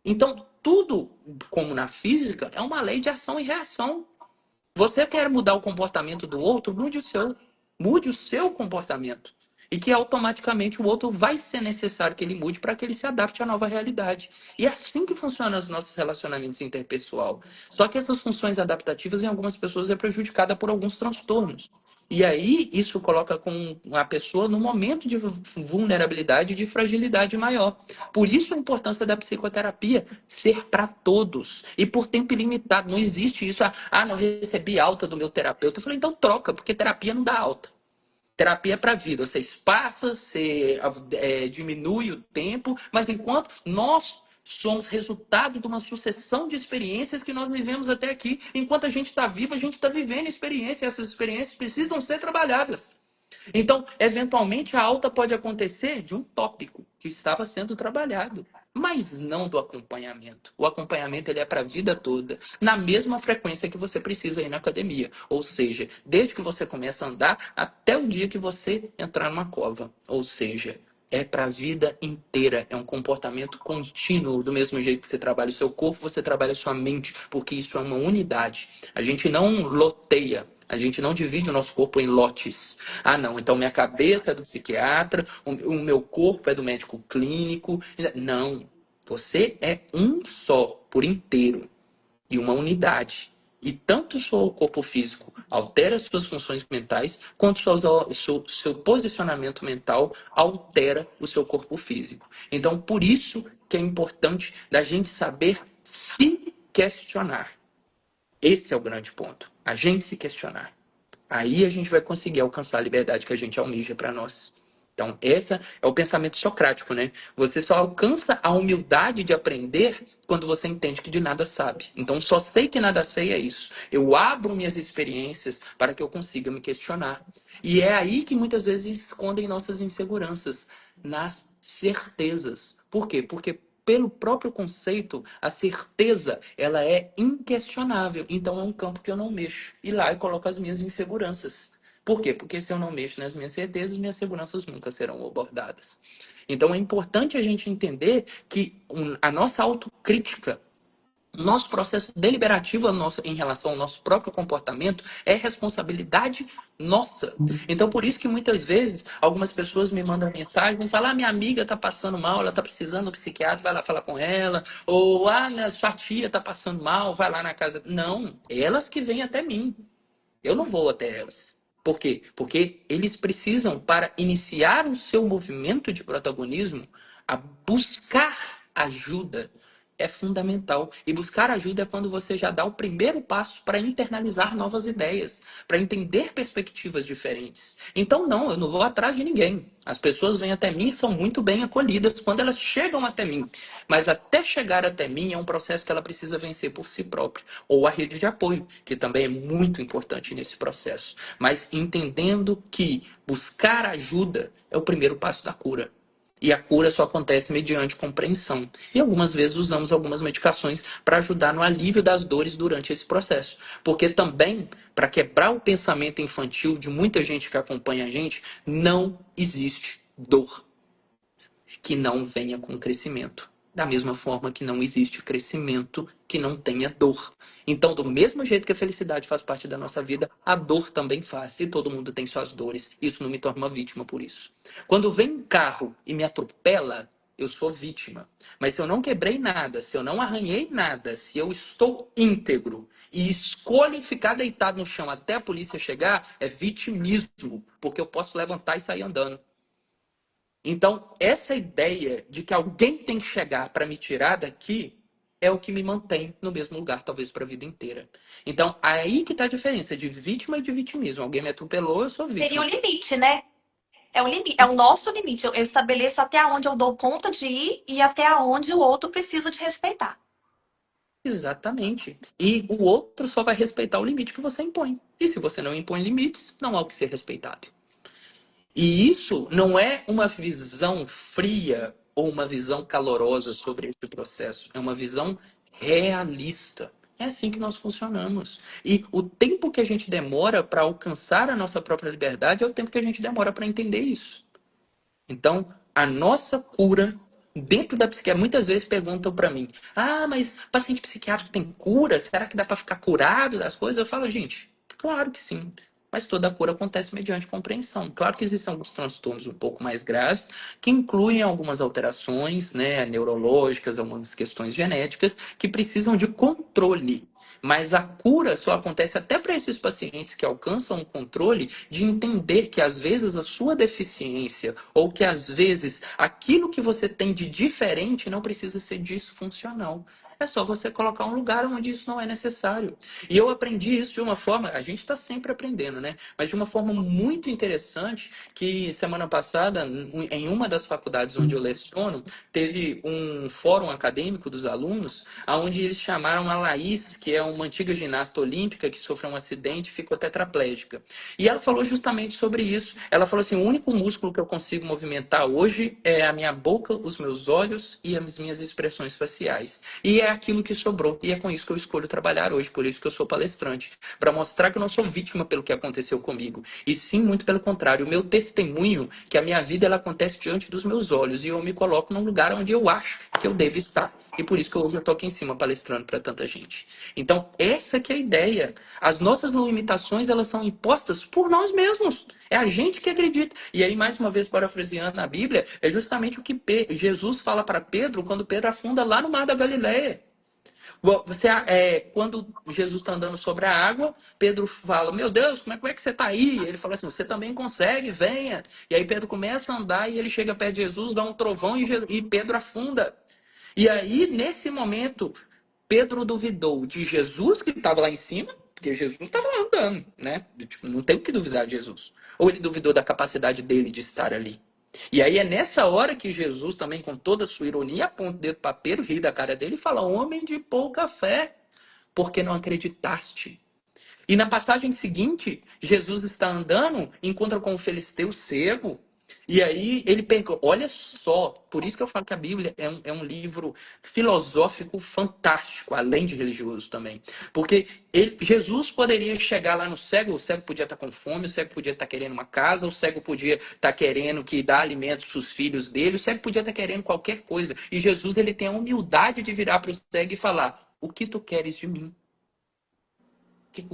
Então, tudo, como na física, é uma lei de ação e reação. Você quer mudar o comportamento do outro, mude o seu. Mude o seu comportamento. E que automaticamente o outro vai ser necessário que ele mude para que ele se adapte à nova realidade. E é assim que funcionam os nossos relacionamentos interpessoal. Só que essas funções adaptativas em algumas pessoas é prejudicada por alguns transtornos. E aí, isso coloca com a pessoa num momento de vulnerabilidade e de fragilidade maior. Por isso a importância da psicoterapia ser para todos. E por tempo ilimitado. Não existe isso. Não recebi alta do meu terapeuta. Eu falei, então troca, porque terapia não dá alta. Terapia é para a vida. Você espaça, você diminui o tempo, mas enquanto nós somos resultado de uma sucessão de experiências que nós vivemos até aqui. Enquanto a gente está vivo, a gente está vivendo experiências. E essas experiências precisam ser trabalhadas. Então, eventualmente, a alta pode acontecer de um tópico que estava sendo trabalhado, mas não do acompanhamento. O acompanhamento ele é para a vida toda, na mesma frequência que você precisa ir na academia. Ou seja, desde que você começa a andar até o dia que você entrar numa cova. Ou seja, é para a vida inteira. É um comportamento contínuo. Do mesmo jeito que você trabalha o seu corpo, você trabalha a sua mente, porque isso é uma unidade. A gente não loteia. A gente não divide o nosso corpo em lotes. Não, então minha cabeça é do psiquiatra, o meu corpo é do médico clínico. Não, você é um só, por inteiro, e uma unidade. E tanto o seu corpo físico altera as suas funções mentais, quanto seu posicionamento mental altera o seu corpo físico. Então, por isso que é importante da gente saber se questionar. Esse é o grande ponto. A gente se questionar. Aí a gente vai conseguir alcançar a liberdade que a gente almeja para nós. Então, esse é o pensamento socrático, né? Você só alcança a humildade de aprender quando você entende que de nada sabe. Então, só sei que nada sei é isso. Eu abro minhas experiências para que eu consiga me questionar. E é aí que muitas vezes escondem nossas inseguranças, nas certezas. Por quê? Porque pelo próprio conceito, a certeza, ela é inquestionável. Então é um campo que eu não mexo. E lá eu coloco as minhas inseguranças. Por quê? Porque se eu não mexo nas minhas certezas, minhas seguranças nunca serão abordadas. Então é importante a gente entender que a nossa autocrítica, nosso processo deliberativo em relação ao nosso próprio comportamento é responsabilidade nossa. Então, por isso que muitas vezes algumas pessoas me mandam mensagem e falam: minha amiga está passando mal, ela está precisando do psiquiatra, vai lá falar com ela. Ou, sua tia está passando mal, vai lá na casa. Não, elas que vêm até mim. Eu não vou até elas. Por quê? Porque eles precisam, para iniciar o seu movimento de protagonismo, a buscar ajuda é fundamental. E buscar ajuda é quando você já dá o primeiro passo para internalizar novas ideias, para entender perspectivas diferentes. Então, não, eu não vou atrás de ninguém. As pessoas vêm até mim e são muito bem acolhidas quando elas chegam até mim. Mas até chegar até mim é um processo que ela precisa vencer por si própria. Ou a rede de apoio, que também é muito importante nesse processo. Mas entendendo que buscar ajuda é o primeiro passo da cura. E a cura só acontece mediante compreensão. E algumas vezes usamos algumas medicações para ajudar no alívio das dores durante esse processo. Porque também, para quebrar o pensamento infantil de muita gente que acompanha a gente, não existe dor que não venha com crescimento. Da mesma forma que não existe crescimento que não tenha dor. Então, do mesmo jeito que a felicidade faz parte da nossa vida, a dor também faz. E todo mundo tem suas dores. Isso não me torna uma vítima por isso. Quando vem um carro e me atropela, eu sou vítima. Mas se eu não quebrei nada, se eu não arranhei nada, se eu estou íntegro e escolho ficar deitado no chão até a polícia chegar, é vitimismo. Porque eu posso levantar e sair andando. Então, essa ideia de que alguém tem que chegar para me tirar daqui é o que me mantém no mesmo lugar, talvez para a vida inteira. Então, aí que está a diferença de vítima e de vitimismo. Alguém me atropelou, eu sou Seria o vítima. limite, né? É o limite, é o nosso limite. Eu estabeleço até onde eu dou conta de ir e até onde o outro precisa de respeitar. Exatamente. E o outro só vai respeitar o limite que você impõe. E se você não impõe limites, não há o que ser respeitado. E isso não é uma visão fria ou uma visão calorosa sobre esse processo. É uma visão realista. É assim que nós funcionamos. E o tempo que a gente demora para alcançar a nossa própria liberdade é o tempo que a gente demora para entender isso. Então, a nossa cura dentro da psiquiatria, muitas vezes perguntam para mim: "Ah, mas paciente psiquiátrico tem cura? Será que dá para ficar curado das coisas?" Eu falo: "Gente, claro que sim. Mas toda a cura acontece mediante compreensão. Claro que existem alguns transtornos um pouco mais graves, que incluem algumas alterações, né, neurológicas, algumas questões genéticas, que precisam de controle. Mas a cura só acontece até para esses pacientes que alcançam o controle de entender que às vezes a sua deficiência ou que às vezes aquilo que você tem de diferente não precisa ser disfuncional. É só você colocar um lugar onde isso não é necessário. E eu aprendi isso de uma forma, a gente está sempre aprendendo, né? Mas de uma forma muito interessante, que semana passada, em uma das faculdades onde eu leciono, teve um fórum acadêmico dos alunos, onde eles chamaram a Laís, que é uma antiga ginasta olímpica que sofreu um acidente e ficou tetraplégica. E ela falou justamente sobre isso. Ela falou assim: o único músculo que eu consigo movimentar hoje é a minha boca, os meus olhos e as minhas expressões faciais. E é aquilo que sobrou. E é com isso que eu escolho trabalhar hoje. Por isso que eu sou palestrante. Para mostrar que eu não sou vítima pelo que aconteceu comigo. E sim, muito pelo contrário. O meu testemunho, que a minha vida ela acontece diante dos meus olhos. E eu me coloco num lugar onde eu acho que eu devo estar. E por isso que hoje eu tô aqui em cima palestrando para tanta gente. Então, essa que é a ideia. As nossas limitações, elas são impostas por nós mesmos. É a gente que acredita. E aí, mais uma vez, parafraseando a Bíblia, é justamente o que Jesus fala para Pedro quando Pedro afunda lá no Mar da Galileia. Quando Jesus está andando sobre a água, Pedro fala: "Meu Deus, como é que você está aí?" Ele fala assim: "Você também consegue, venha." E aí Pedro começa a andar e ele chega perto de Jesus, dá um trovão e Pedro afunda. E aí, nesse momento, Pedro duvidou de Jesus, que estava lá em cima, porque Jesus estava lá andando, né? Tipo, não tem o que duvidar de Jesus. Ou ele duvidou da capacidade dele de estar ali. E aí é nessa hora que Jesus, também com toda a sua ironia, aponta o dedo para Pedro, ri da cara dele e fala: "Homem de pouca fé, porque não acreditaste?" E na passagem seguinte, Jesus está andando, encontra com o filisteu cego. E aí ele pergunta, olha só, por isso que eu falo que a Bíblia é um livro filosófico fantástico, além de religioso também. Porque Jesus poderia chegar lá no cego, o cego podia estar com fome, o cego podia estar querendo uma casa, o cego podia estar querendo que dá alimentos para os filhos dele, o cego podia estar querendo qualquer coisa. E Jesus ele tem a humildade de virar para o cego e falar: "O que tu queres de mim?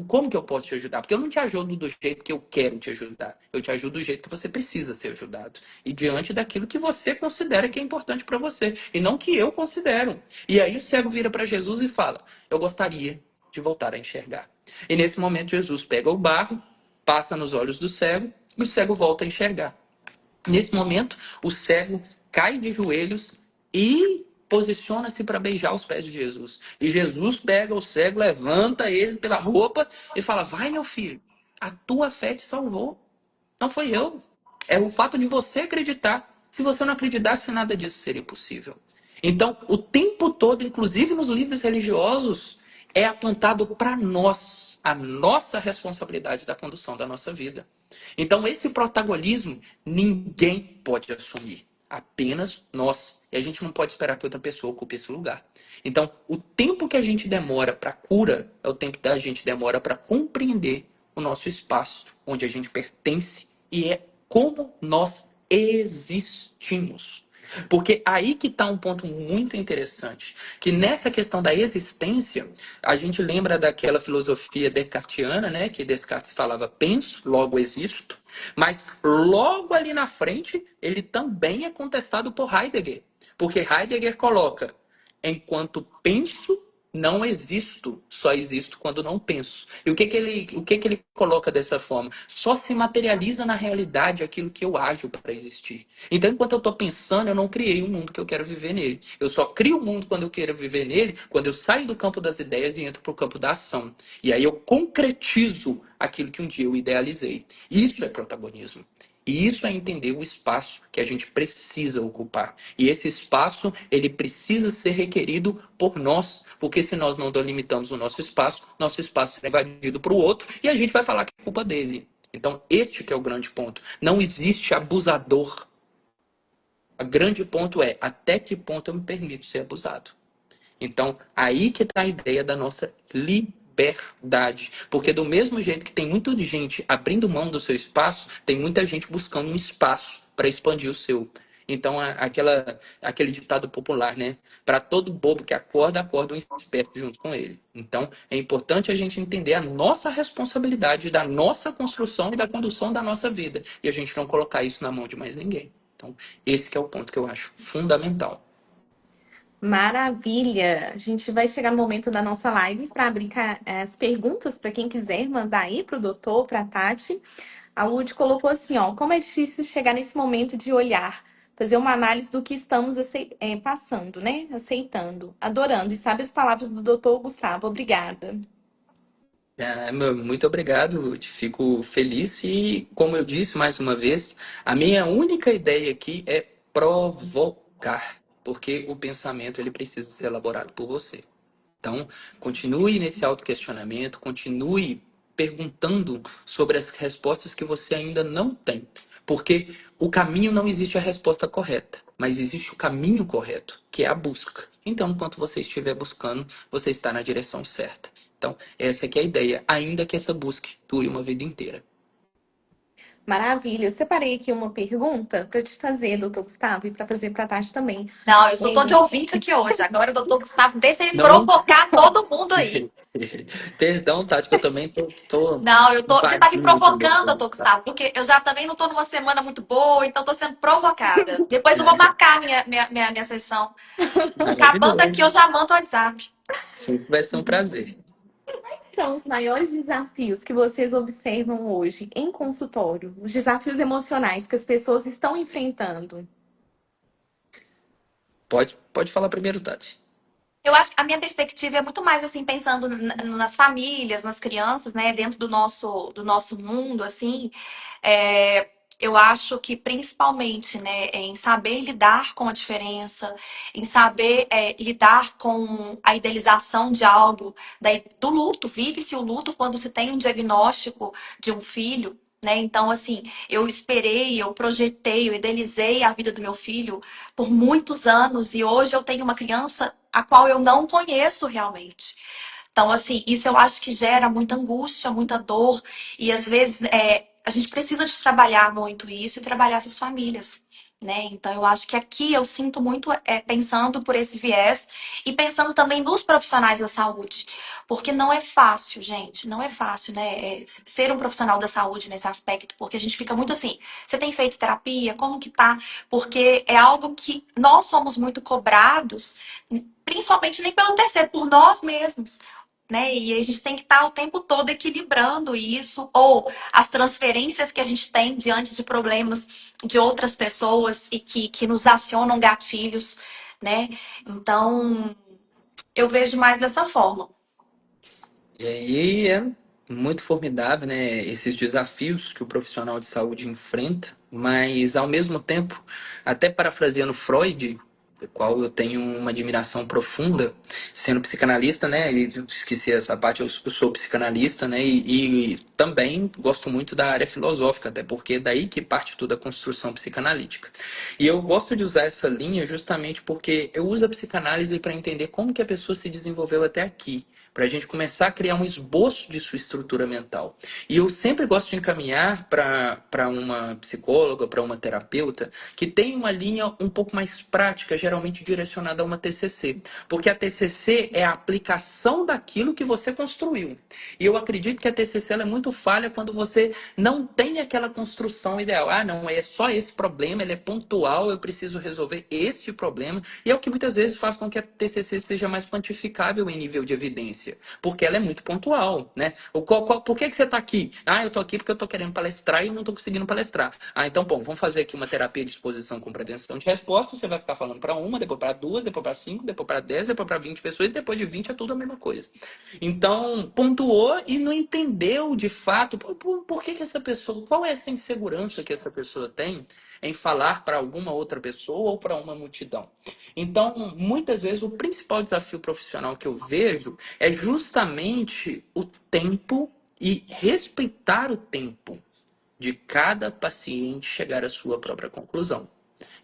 Como que eu posso te ajudar?" Porque eu não te ajudo do jeito que eu quero te ajudar. Eu te ajudo do jeito que você precisa ser ajudado. E diante daquilo que você considera que é importante para você. E não que eu considero. E aí o cego vira para Jesus e fala: "Eu gostaria de voltar a enxergar." E nesse momento Jesus pega o barro, passa nos olhos do cego e o cego volta a enxergar. Nesse momento, o cego cai de joelhos e posiciona-se para beijar os pés de Jesus. E Jesus pega o cego, levanta ele pela roupa e fala: vai, meu filho, a tua fé te salvou. Não foi eu. É o fato de você acreditar. Se você não acreditasse, nada disso seria possível. Então, o tempo todo, inclusive nos livros religiosos, é apontado para nós, a nossa responsabilidade da condução da nossa vida. Então, esse protagonismo ninguém pode assumir, apenas nós. E a gente não pode esperar que outra pessoa ocupe esse lugar. Então, o tempo que a gente demora para cura é o tempo que a gente demora para compreender o nosso espaço, onde a gente pertence e é como nós existimos. Porque aí que está um ponto muito interessante, que nessa questão da existência, a gente lembra daquela filosofia descartiana, né, que Descartes falava penso, logo existo, mas logo ali na frente, ele também é contestado por Heidegger, porque Heidegger coloca, enquanto penso, não existo, só existo quando não penso. E o que que ele coloca dessa forma? Só se materializa na realidade aquilo que eu ajo para existir. Então, enquanto eu estou pensando, eu não criei o mundo que eu quero viver nele. Eu só crio o mundo quando eu quero viver nele, quando eu saio do campo das ideias e entro para o campo da ação. E aí eu concretizo aquilo que um dia eu idealizei. Isso é protagonismo. E isso é entender o espaço que a gente precisa ocupar. E esse espaço, ele precisa ser requerido por nós. Porque se nós não delimitamos o nosso espaço será invadido para o outro e a gente vai falar que é culpa dele. Então, este que é o grande ponto. Não existe abusador. O grande ponto é até que ponto eu me permito ser abusado. Então, aí que está a ideia da nossa liberdade. Porque do mesmo jeito que tem muita gente abrindo mão do seu espaço, tem muita gente buscando um espaço para expandir o seu. Então, aquele ditado popular, né? Para todo bobo que acorda, acorda um esperto junto com ele. Então, é importante a gente entender a nossa responsabilidade da nossa construção e da condução da nossa vida. E a gente não colocar isso na mão de mais ninguém. Então, esse que é o ponto que eu acho fundamental. Maravilha! A gente vai chegar no momento da nossa live para abrir as perguntas para quem quiser mandar aí para o doutor, para a Tati. A Lud colocou assim, ó, como é difícil chegar nesse momento de olhar, fazer uma análise do que estamos passando, né? Aceitando, adorando. E sabe as palavras do doutor Gustavo. Obrigada. Muito obrigado, Lud. Fico feliz e, como eu disse mais uma vez, a minha única ideia aqui é provocar, porque o pensamento ele precisa ser elaborado por você. Então, continue nesse autoquestionamento, continue perguntando sobre as respostas que você ainda não tem. Porque o caminho não existe a resposta correta, mas existe o caminho correto, que é a busca. Então, enquanto você estiver buscando, você está na direção certa. Então, essa aqui é a ideia, ainda que essa busca dure uma vida inteira. Maravilha. Eu separei aqui uma pergunta para te fazer, doutor Gustavo, e para fazer para a Tati também. Não, eu só tô de É, ouvinte aqui hoje. Agora o doutor Gustavo deixa ele Não. provocar todo mundo aí. Perdão, Tati, que eu também tô Não, eu tô. Você tá me invadindo também. provocando, doutor Gustavo, porque eu já também não tô numa semana muito boa, então tô sendo provocada. Depois eu vou marcar minha sessão. Acabando aqui, eu Maravilhoso. já mando o WhatsApp. Sempre vai ser um prazer. quais são os maiores desafios que vocês observam hoje em consultório? Os desafios emocionais que as pessoas estão enfrentando? Pode falar primeiro, Tati. Eu acho que a minha perspectiva é muito mais assim, pensando nas famílias, nas crianças, né, dentro do nosso mundo, assim. É, eu acho que principalmente, né, em saber lidar com a diferença, em saber lidar com a idealização de algo, do luto, vive-se o luto quando se tem um diagnóstico de um filho. Né? Então, assim, eu esperei, eu projetei, eu idealizei a vida do meu filho por muitos anos e hoje eu tenho uma criança a qual eu não conheço realmente. Então, assim, isso eu acho que gera muita angústia, muita dor e às vezes a gente precisa de trabalhar muito isso e trabalhar essas famílias. Né? Então, eu acho que aqui eu sinto muito pensando por esse viés e pensando também nos profissionais da saúde, porque não é fácil, gente, não é fácil, né? Ser um profissional da saúde nesse aspecto, porque a gente fica muito assim, você tem feito terapia? Como que tá? Porque é algo que nós somos muito cobrados, principalmente nem pelo terceiro, por nós mesmos. Né? E a gente tem que estar o tempo todo equilibrando isso, ou as transferências que a gente tem diante de problemas de outras pessoas e que nos acionam gatilhos. né? Então, eu vejo mais dessa forma. E aí é muito formidável, né, esses desafios que o profissional de saúde enfrenta, mas ao mesmo tempo, até parafraseando Freud, do qual eu tenho uma admiração profunda, sendo psicanalista, né, e eu esqueci essa parte, eu sou psicanalista, né, e também gosto muito da área filosófica, até porque é daí que parte toda a construção psicanalítica. E eu gosto de usar essa linha justamente porque eu uso a psicanálise para entender como que a pessoa se desenvolveu até aqui, para a gente começar a criar um esboço de sua estrutura mental. E eu sempre gosto de encaminhar para uma psicóloga, para uma terapeuta, que tem uma linha um pouco mais prática, geralmente direcionada a uma TCC. Porque a TCC é a aplicação daquilo que você construiu. E eu acredito que a TCC ela é muito falha quando você não tem aquela construção ideal. Ah, não, é só esse problema, ele é pontual, eu preciso resolver este problema. E é o que muitas vezes faz com que a TCC seja mais quantificável em nível de evidência, porque ela é muito pontual, né? Por que você está aqui? Ah, eu estou aqui porque eu estou querendo palestrar e eu não estou conseguindo palestrar. Ah, então, bom, vamos fazer aqui uma terapia de exposição com prevenção de resposta. Você vai ficar falando para uma, depois para duas, depois para cinco, depois para 10, depois para 20 pessoas, e depois de 20 é tudo a mesma coisa. Então, pontuou e não entendeu de fato por que essa pessoa, qual é essa insegurança que essa pessoa tem em falar para alguma outra pessoa ou para uma multidão. Então, muitas vezes, o principal desafio profissional que eu vejo é justamente o tempo e respeitar o tempo de cada paciente chegar à sua própria conclusão.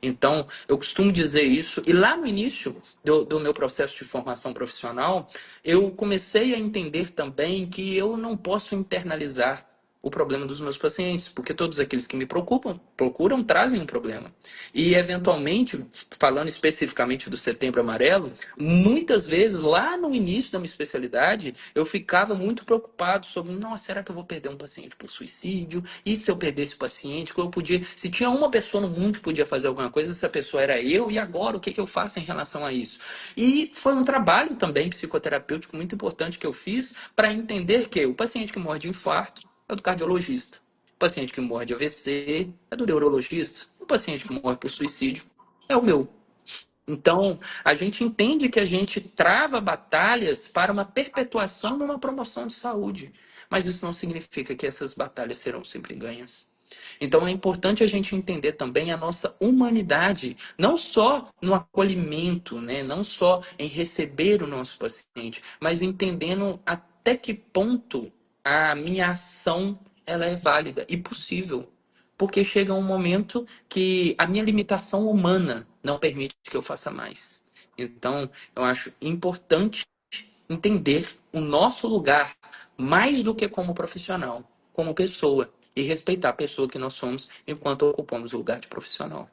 Então, eu costumo dizer isso, e lá no início do meu processo de formação profissional, eu comecei a entender também que eu não posso internalizar o problema dos meus pacientes, porque todos aqueles que me procuram trazem um problema. E, eventualmente, falando especificamente do Setembro Amarelo, muitas vezes, lá no início da minha especialidade, eu ficava muito preocupado sobre, nossa, será que eu vou perder um paciente por suicídio? E se eu perdesse o paciente, que eu podia, se tinha uma pessoa no mundo que podia fazer alguma coisa, essa pessoa era eu, e agora o que eu faço em relação a isso? E foi um trabalho também psicoterapêutico muito importante que eu fiz para entender que o paciente que morre de infarto é do cardiologista. O paciente que morre de AVC é do neurologista. O paciente que morre por suicídio é o meu. Então, a gente entende que a gente trava batalhas para uma perpetuação numa promoção de saúde. Mas isso não significa que essas batalhas serão sempre ganhas. Então, é importante a gente entender também a nossa humanidade, não só no acolhimento, né? Não só em receber o nosso paciente, mas entendendo até que ponto a minha ação ela é válida e possível. Porque chega um momento que a minha limitação humana não permite que eu faça mais. Então, eu acho importante entender o nosso lugar mais do que como profissional, como pessoa, e respeitar a pessoa que nós somos enquanto ocupamos o lugar de profissional.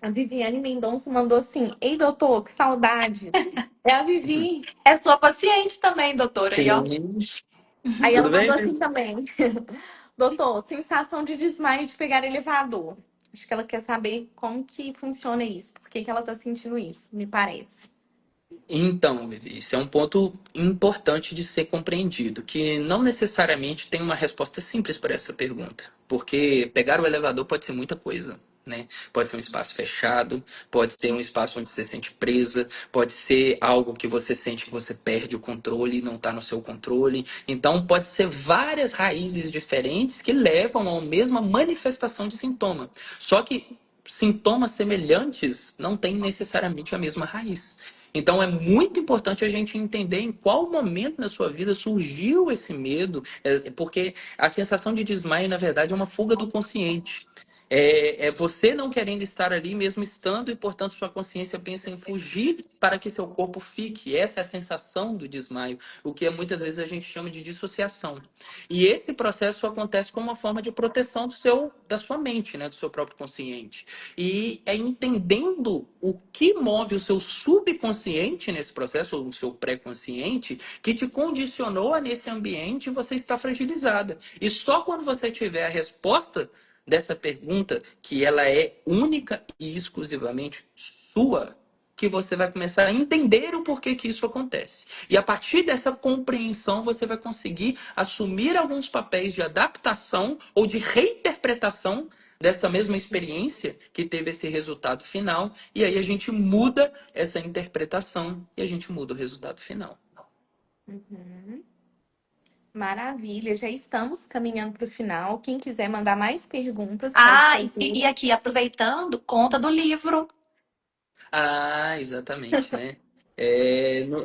A Viviane Mendonça mandou assim: Ei, doutor, que saudades. É a Vivi. É sua paciente também, doutora, aí, ó. Sim. Aí ela Tudo bem? mandou assim também: Doutor, sensação de desmaio de pegar elevador. Acho que ela quer saber como que funciona isso. Por que que ela tá sentindo isso, me parece. Então, Vivi, isso é um ponto importante de ser compreendido, que não necessariamente tem uma resposta simples para essa pergunta, porque pegar o elevador pode ser muita coisa, né? Pode ser um espaço fechado, pode ser um espaço onde você se sente presa, pode ser algo que você sente que você perde o controle e não está no seu controle. Então, pode ser várias raízes diferentes que levam a uma mesma manifestação de sintoma. Só que sintomas semelhantes não têm necessariamente a mesma raiz. Então é muito importante a gente entender em qual momento na sua vida surgiu esse medo, porque a sensação de desmaio, na verdade, é uma fuga do consciente. É você não querendo estar ali mesmo estando e, portanto, sua consciência pensa em fugir para que seu corpo fique. Essa é a sensação do desmaio, o que muitas vezes a gente chama de dissociação. E esse processo acontece como uma forma de proteção da sua mente, né, do seu próprio consciente. E é entendendo o que move o seu subconsciente nesse processo, ou o seu pré-consciente, que te condicionou a nesse ambiente e você está fragilizada. E só quando você tiver a resposta dessa pergunta, que ela é única e exclusivamente sua, que você vai começar a entender o porquê que isso acontece. E a partir dessa compreensão, você vai conseguir assumir alguns papéis de adaptação ou de reinterpretação dessa mesma experiência que teve esse resultado final, e aí a gente muda essa interpretação e a gente muda o resultado final. Uhum. Maravilha, já estamos caminhando para o final. Quem quiser mandar mais perguntas, pode Ah, fazer. e aqui, aproveitando, conta do livro. Ah, exatamente, né?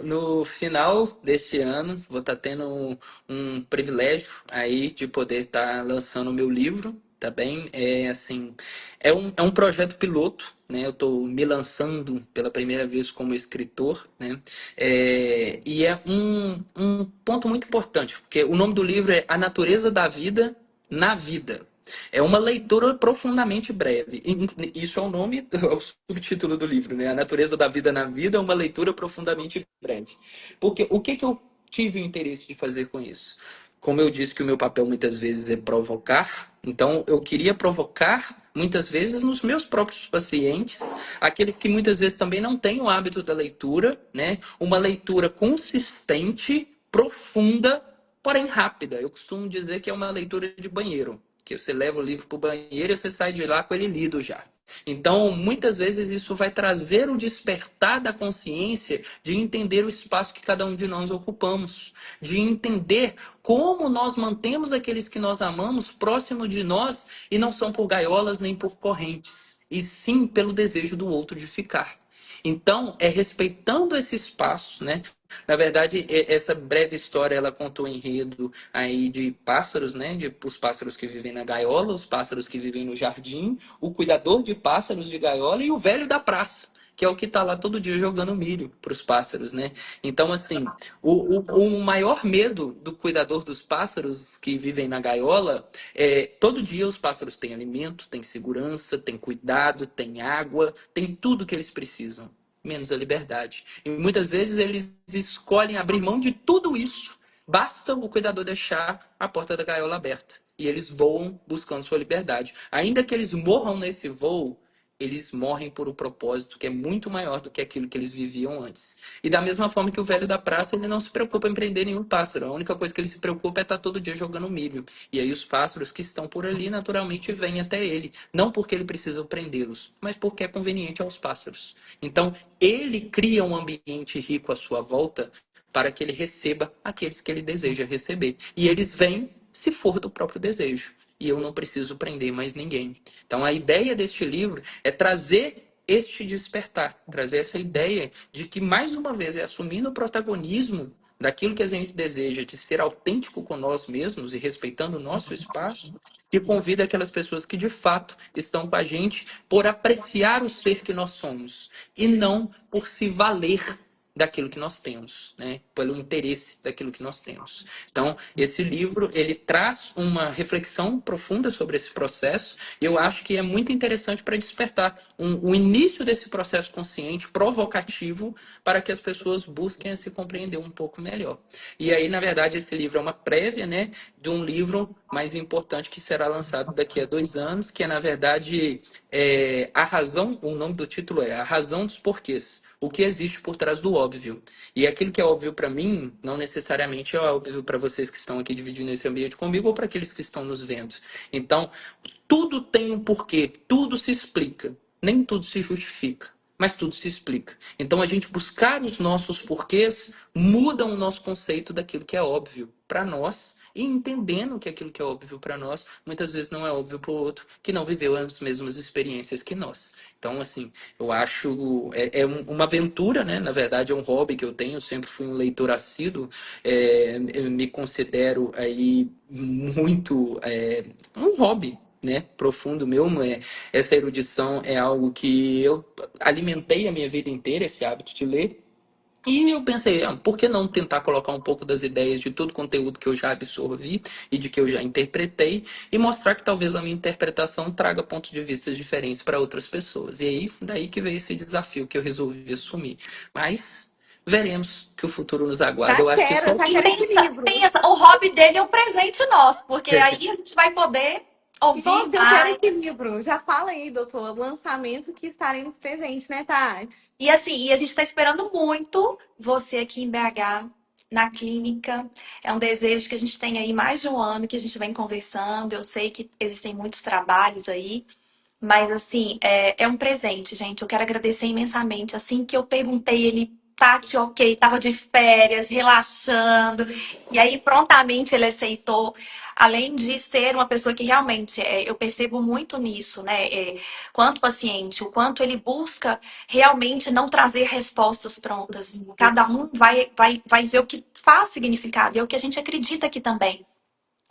No final deste ano, vou estar tendo um privilégio aí de poder estar lançando o meu livro, tá bem? Assim, é um projeto piloto, né? Eu estou me lançando pela primeira vez como escritor, né? E é um ponto muito importante, porque o nome do livro é A Natureza da Vida na Vida. É uma leitura profundamente breve. Isso é o nome, é o subtítulo do livro, né? A Natureza da Vida na Vida, uma leitura profundamente breve. Porque o que eu tive o interesse de fazer com isso? Como eu disse que o meu papel muitas vezes é provocar, então eu queria provocar muitas vezes nos meus próprios pacientes, aqueles que muitas vezes também não têm o hábito da leitura, né? Uma leitura consistente, profunda, porém rápida. Eu costumo dizer que é uma leitura de banheiro, que você leva o livro para o banheiro e você sai de lá com ele lido já. Então, muitas vezes isso vai trazer o despertar da consciência de entender o espaço que cada um de nós ocupamos, de entender como nós mantemos aqueles que nós amamos próximo de nós e não são por gaiolas nem por correntes, e sim pelo desejo do outro de ficar. Então, é respeitando esse espaço, né? Na verdade, essa breve história ela contou o enredo aí de pássaros, né? De os pássaros que vivem na gaiola, os pássaros que vivem no jardim, o cuidador de pássaros de gaiola e o velho da praça, que é o que está lá todo dia jogando milho para os pássaros, né? Então, assim, o maior medo do cuidador dos pássaros que vivem na gaiola é todo dia os pássaros têm alimento, têm segurança, têm cuidado, têm água, têm tudo que eles precisam, menos a liberdade. E muitas vezes eles escolhem abrir mão de tudo isso. Basta o cuidador deixar a porta da gaiola aberta. E eles voam buscando sua liberdade. Ainda que eles morram nesse voo, eles morrem por um propósito que é muito maior do que aquilo que eles viviam antes. E da mesma forma que o velho da praça, ele não se preocupa em prender nenhum pássaro. A única coisa que ele se preocupa é estar todo dia jogando milho. E aí os pássaros que estão por ali naturalmente vêm até ele. Não porque ele precisa prendê-los, mas porque é conveniente aos pássaros. Então, ele cria um ambiente rico à sua volta para que ele receba aqueles que ele deseja receber. E eles vêm se for do próprio desejo. E eu não preciso prender mais ninguém. Então, a ideia deste livro é trazer este despertar, trazer essa ideia de que, mais uma vez, é assumindo o protagonismo daquilo que a gente deseja, de ser autêntico com nós mesmos e respeitando o nosso espaço, que convida aquelas pessoas que, de fato, estão com a gente por apreciar o ser que nós somos e não por se valer daquilo que nós temos, né? Pelo interesse daquilo que nós temos. Então, esse livro, ele traz uma reflexão profunda sobre esse processo e eu acho que é muito interessante para despertar o início desse processo consciente, provocativo, para que as pessoas busquem se compreender um pouco melhor. E aí, na verdade, esse livro é uma prévia, né, de um livro mais importante que será lançado daqui a 2 anos, que é, na verdade, A Razão, o nome do título é A Razão dos Porquês. O que existe por trás do óbvio. E aquilo que é óbvio para mim, não necessariamente é óbvio para vocês que estão aqui dividindo esse ambiente comigo ou para aqueles que estão nos vendo. Então, tudo tem um porquê, tudo se explica. Nem tudo se justifica, mas tudo se explica. Então, a gente buscar os nossos porquês muda o nosso conceito daquilo que é óbvio para nós. E entendendo que aquilo que é óbvio para nós, muitas vezes não é óbvio para o outro que não viveu as mesmas experiências que nós. Então, assim, eu acho uma aventura, né? Na verdade, é um hobby que eu tenho. Eu sempre fui um leitor assíduo. Eu me considero aí muito um hobby, né? Profundo meu. Essa erudição é algo que eu alimentei a minha vida inteira, esse hábito de ler. E eu pensei, por que não tentar colocar um pouco das ideias de todo o conteúdo que eu já absorvi e de que eu já interpretei e mostrar que talvez a minha interpretação traga pontos de vista diferentes para outras pessoas. E aí, daí que veio esse desafio que eu resolvi assumir. Mas veremos que o futuro nos aguarda. Eu acho que só. Já E quero esse pensa, livro. pensa, o hobby dele é um presente nosso, porque aí a gente vai poder ouvir Nossa, eu quero esse mais. livro. Já fala aí, doutor, o lançamento que estaremos presentes, né, Tati? E assim, e a gente está esperando muito você aqui em BH na clínica. É um desejo que a gente tem aí mais de um ano que a gente vem conversando. Eu sei que existem muitos trabalhos aí. Mas, assim, é um presente, gente. Eu quero agradecer imensamente. Assim que eu perguntei, ele, Tati, ok, tava de férias, relaxando. E aí, prontamente, ele aceitou. Além de ser uma pessoa que realmente, eu percebo muito nisso, né? Quanto paciente, o quanto ele busca realmente não trazer respostas prontas. Cada um vai ver o que faz significado. E é o que a gente acredita aqui também,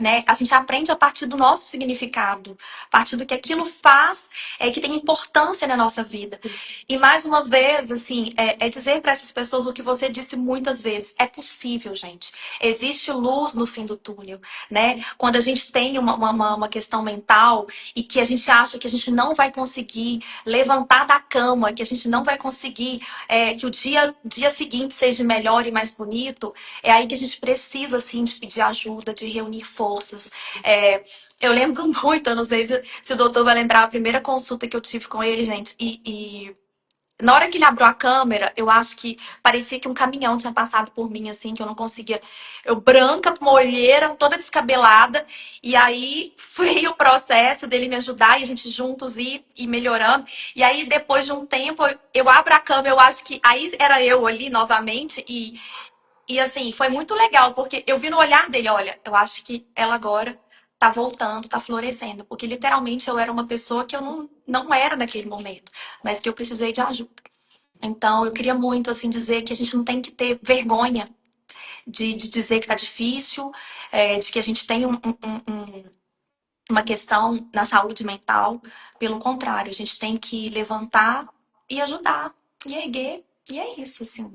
né? A gente aprende a partir do nosso significado, a partir do que aquilo faz, que tem importância na nossa vida. E mais uma vez, assim, é dizer para essas pessoas o que você disse muitas vezes: é possível, gente. Existe luz no fim do túnel, né? Quando a gente tem uma questão mental e que a gente acha que a gente não vai conseguir levantar da cama, que a gente não vai conseguir, que o dia seguinte seja melhor e mais bonito, é aí que a gente precisa, assim, de pedir ajuda, de reunir forças. Eu lembro muito, eu não sei se o doutor vai lembrar, a primeira consulta que eu tive com ele, gente, e na hora que ele abriu a câmera, eu acho que parecia que um caminhão tinha passado por mim, assim, que eu não conseguia. Eu branca, com uma olheira, toda descabelada. E aí foi o processo dele me ajudar e a gente juntos ir melhorando. E aí, depois de um tempo, eu abro a câmera, eu acho que aí era eu ali novamente. E assim, foi muito legal, porque eu vi no olhar dele: olha, eu acho que ela agora tá voltando, tá florescendo. Porque literalmente eu era uma pessoa que eu não era naquele momento, mas que eu precisei de ajuda. Então, eu queria muito, assim, dizer que a gente não tem que ter vergonha de dizer que tá difícil, de que a gente tem uma questão na saúde mental. Pelo contrário, a gente tem que levantar e ajudar, e erguer. E é isso, assim.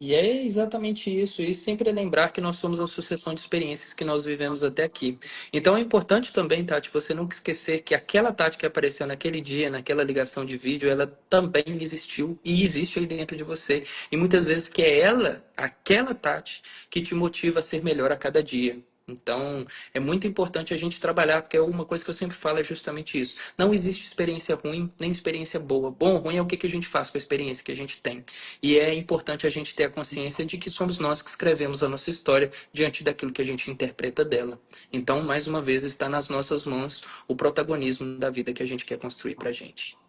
E é exatamente isso, e sempre lembrar que nós somos a sucessão de experiências que nós vivemos até aqui. Então é importante também, Tati, você nunca esquecer que aquela Tati que apareceu naquele dia, naquela ligação de vídeo, ela também existiu e existe aí dentro de você. E muitas vezes que é ela, aquela Tati, que te motiva a ser melhor a cada dia. Então, é muito importante a gente trabalhar, porque uma coisa que eu sempre falo é justamente isso. Não existe experiência ruim, nem experiência boa. Bom ou ruim é o que que a gente faz com a experiência que a gente tem. E é importante a gente ter a consciência de que somos nós que escrevemos a nossa história diante daquilo que a gente interpreta dela. Então, mais uma vez, está nas nossas mãos o protagonismo da vida que a gente quer construir pra gente.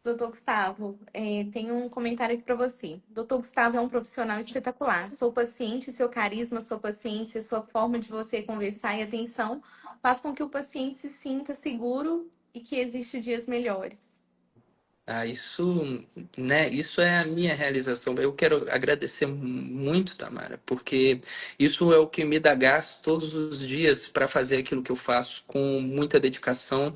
Doutor Gustavo, tem um comentário aqui para você. Doutor Gustavo é um profissional espetacular. Sou paciente, seu carisma, sua paciência, sua forma de você conversar e atenção faz com que o paciente se sinta seguro e que existem dias melhores. Ah, isso é a minha realização. Eu quero agradecer muito, Tamara, porque isso é o que me dá gás todos os dias para fazer aquilo que eu faço com muita dedicação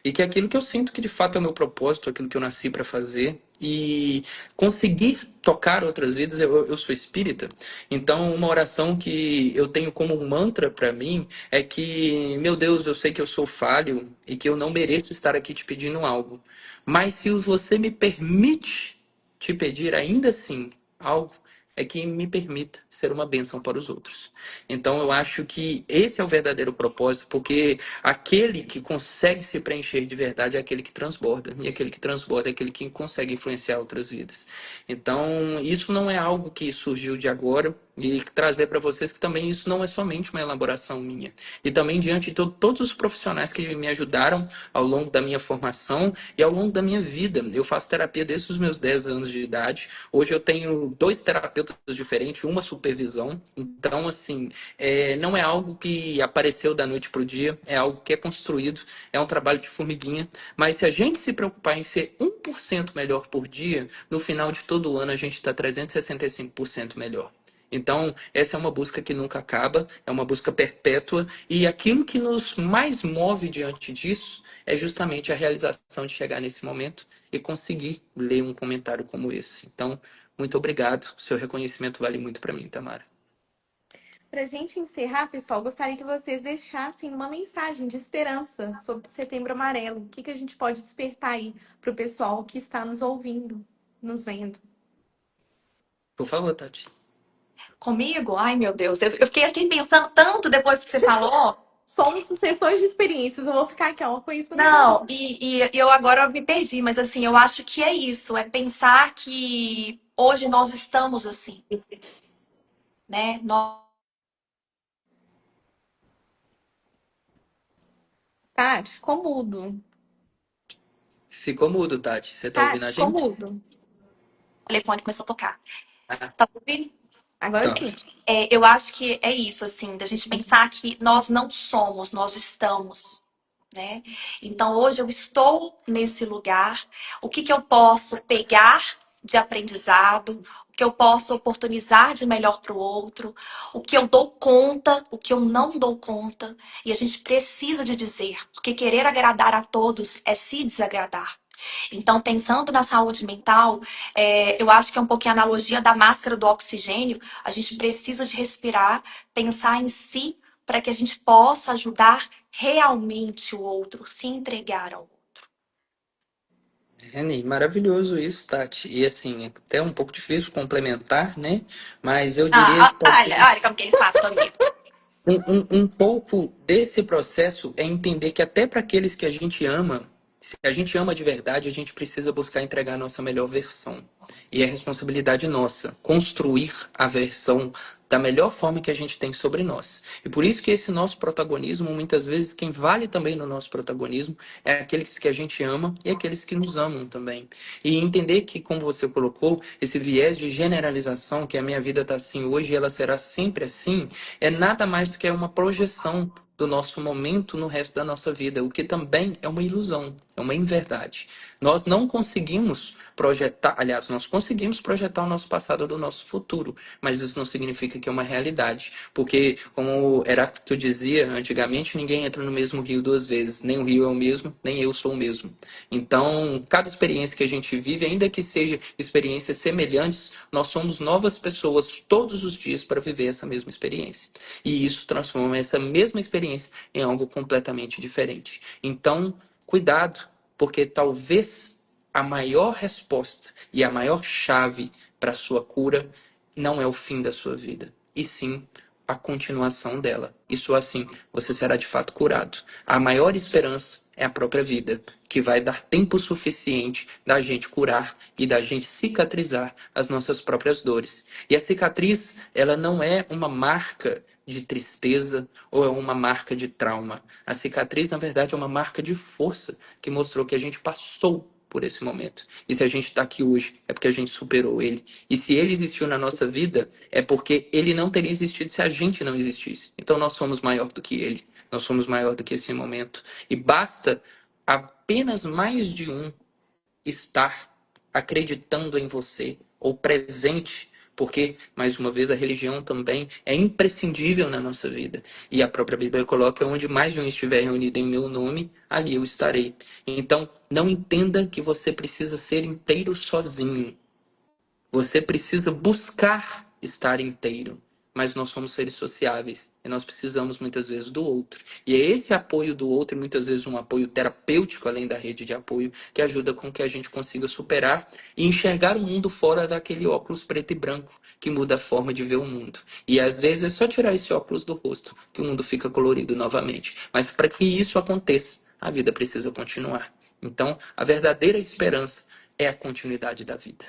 e que é aquilo que eu sinto que de fato é o meu propósito, aquilo que eu nasci para fazer e conseguir tocar outras vidas. Eu sou espírita, então uma oração que eu tenho como um mantra para mim é que, meu Deus, eu sei que eu sou falho e que eu não mereço estar aqui te pedindo algo. Mas se você me permite te pedir ainda assim algo, é que me permita ser uma bênção para os outros. Então eu acho que esse é o verdadeiro propósito, porque aquele que consegue se preencher de verdade é aquele que transborda, e aquele que transborda é aquele que consegue influenciar outras vidas. Então isso não é algo que surgiu de agora, e trazer para vocês que também isso não é somente uma elaboração minha. E também diante de todos os profissionais que me ajudaram ao longo da minha formação e ao longo da minha vida. Eu faço terapia desde os meus 10 anos de idade. Hoje eu tenho dois terapeutas diferentes, uma supervisão. Então, assim, não é algo que apareceu da noite para o dia, é algo que é construído, é um trabalho de formiguinha. Mas se a gente se preocupar em ser 1% melhor por dia, no final de todo o ano a gente está 365% melhor. Então, essa é uma busca que nunca acaba, é uma busca perpétua, e aquilo que nos mais move diante disso é justamente a realização de chegar nesse momento e conseguir ler um comentário como esse. Então, muito obrigado, seu reconhecimento vale muito para mim, Tamara. Para a gente encerrar, pessoal, gostaria que vocês deixassem uma mensagem de esperança sobre o Setembro Amarelo. O que a gente pode despertar aí para o pessoal que está nos ouvindo, nos vendo? Por favor, Tati. Comigo? Ai, meu Deus. Eu fiquei aqui pensando tanto depois que você falou. Somos sucessões de experiências. Eu vou ficar aqui, ó, conhecendo minha Não, cabeça. e eu agora me perdi, mas assim, eu acho que é isso. É pensar que hoje nós estamos assim. né? Tati, ficou mudo. Ficou mudo, Tati. Você tá ouvindo Tati, a ficou gente? mudo. O telefone começou a tocar. Ah, Tá ouvindo? Agora tá. sim. Eu acho que é isso, assim, da gente pensar que nós não somos, nós estamos, né? Então, hoje eu estou nesse lugar. O que que eu posso pegar de aprendizado? O que eu posso oportunizar de melhor para o outro? O que eu dou conta? O que eu não dou conta? E a gente precisa de dizer, porque querer agradar a todos é se desagradar. Então, pensando na saúde mental, eu acho que é um pouquinho a analogia da máscara do oxigênio. A gente precisa de respirar, pensar em si, para que a gente possa ajudar realmente o outro, se entregar ao outro. Reni, maravilhoso isso, Tati. E assim, é até um pouco difícil complementar, né? Mas eu diria que Olha talvez como que ele faz comigo. um pouco desse processo é entender que até para aqueles que a gente ama, se a gente ama de verdade, a gente precisa buscar entregar a nossa melhor versão. E é responsabilidade nossa construir a versão da melhor forma que a gente tem sobre nós. E por isso que esse nosso protagonismo, muitas vezes, quem vale também no nosso protagonismo é aqueles que a gente ama e aqueles que nos amam também. E entender que, como você colocou, esse viés de generalização, que a minha vida está assim hoje e ela será sempre assim, é nada mais do que uma projeção do nosso momento no resto da nossa vida, o que também é uma ilusão, é uma inverdade. Nós não conseguimos projetar, aliás, nós conseguimos projetar o nosso passado do nosso futuro, mas isso não significa que é uma realidade, porque, como Heráclito dizia, antigamente ninguém entra no mesmo rio duas vezes, nem o rio é o mesmo, nem eu sou o mesmo. Então, cada experiência que a gente vive, ainda que seja experiências semelhantes, nós somos novas pessoas todos os dias para viver essa mesma experiência. E isso transforma essa mesma experiência em algo completamente diferente. Então, cuidado, porque talvez a maior resposta e a maior chave para a sua cura não é o fim da sua vida, e sim a continuação dela. E só assim você será de fato curado. A maior esperança é a própria vida, que vai dar tempo suficiente da gente curar e da gente cicatrizar as nossas próprias dores. E a cicatriz, ela não é uma marca de tristeza ou é uma marca de trauma. A cicatriz, na verdade, é uma marca de força que mostrou que a gente passou por esse momento. E se a gente está aqui hoje, é porque a gente superou ele. E se ele existiu na nossa vida, é porque ele não teria existido se a gente não existisse. Então nós somos maior do que ele. Nós somos maior do que esse momento. E basta apenas mais de um estar acreditando em você ou presente, porque, mais uma vez, a religião também é imprescindível na nossa vida. E a própria Bíblia coloca: onde mais de um estiver reunido em meu nome, ali eu estarei. Então, não entenda que você precisa ser inteiro sozinho. Você precisa buscar estar inteiro, mas nós somos seres sociáveis e nós precisamos muitas vezes do outro. E é esse apoio do outro, e muitas vezes um apoio terapêutico além da rede de apoio, que ajuda com que a gente consiga superar e enxergar o mundo fora daquele óculos preto e branco que muda a forma de ver o mundo. E às vezes é só tirar esse óculos do rosto que o mundo fica colorido novamente. Mas para que isso aconteça, a vida precisa continuar. Então, a verdadeira esperança é a continuidade da vida.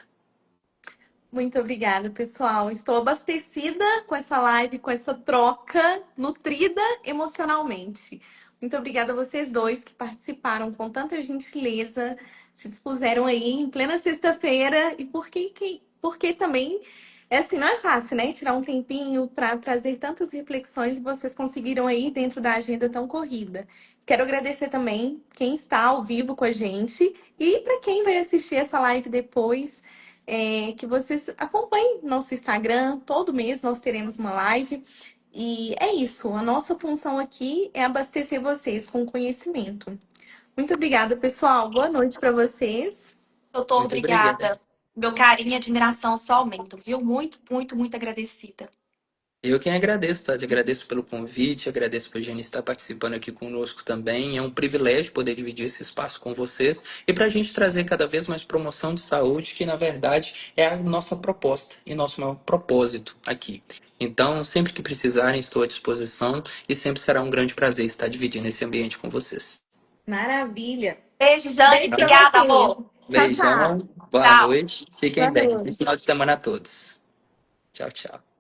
Muito obrigada, pessoal. Estou abastecida com essa live, com essa troca, nutrida emocionalmente. Muito obrigada a vocês dois que participaram com tanta gentileza, se dispuseram aí em plena sexta-feira e porque também é assim, não é fácil, né? Tirar um tempinho para trazer tantas reflexões e vocês conseguiram aí dentro da agenda tão corrida. Quero agradecer também quem está ao vivo com a gente e para quem vai assistir essa live depois que vocês acompanhem nosso Instagram. Todo mês nós teremos uma live. E é isso. A nossa função aqui é abastecer vocês com conhecimento. Muito obrigada, pessoal. Boa noite para vocês. Doutor, Muito obrigado. obrigada. Meu carinho e admiração só aumentam, viu? Muito, muito, muito agradecida. Eu quem agradeço, tá? Te agradeço pelo convite, agradeço por Jenny estar participando aqui conosco também. É um privilégio poder dividir esse espaço com vocês e para a gente trazer cada vez mais promoção de saúde, que na verdade é a nossa proposta e nosso maior propósito aqui. Então, sempre que precisarem, estou à disposição e sempre será um grande prazer estar dividindo esse ambiente com vocês. Maravilha. Beijo, Jane. Beijo para Obrigada, vocês. amor. Tchau, tchau. Beijão, boa Tchau. noite, fiquem Boa bem. Bom noite. final de semana a todos. Tchau, tchau.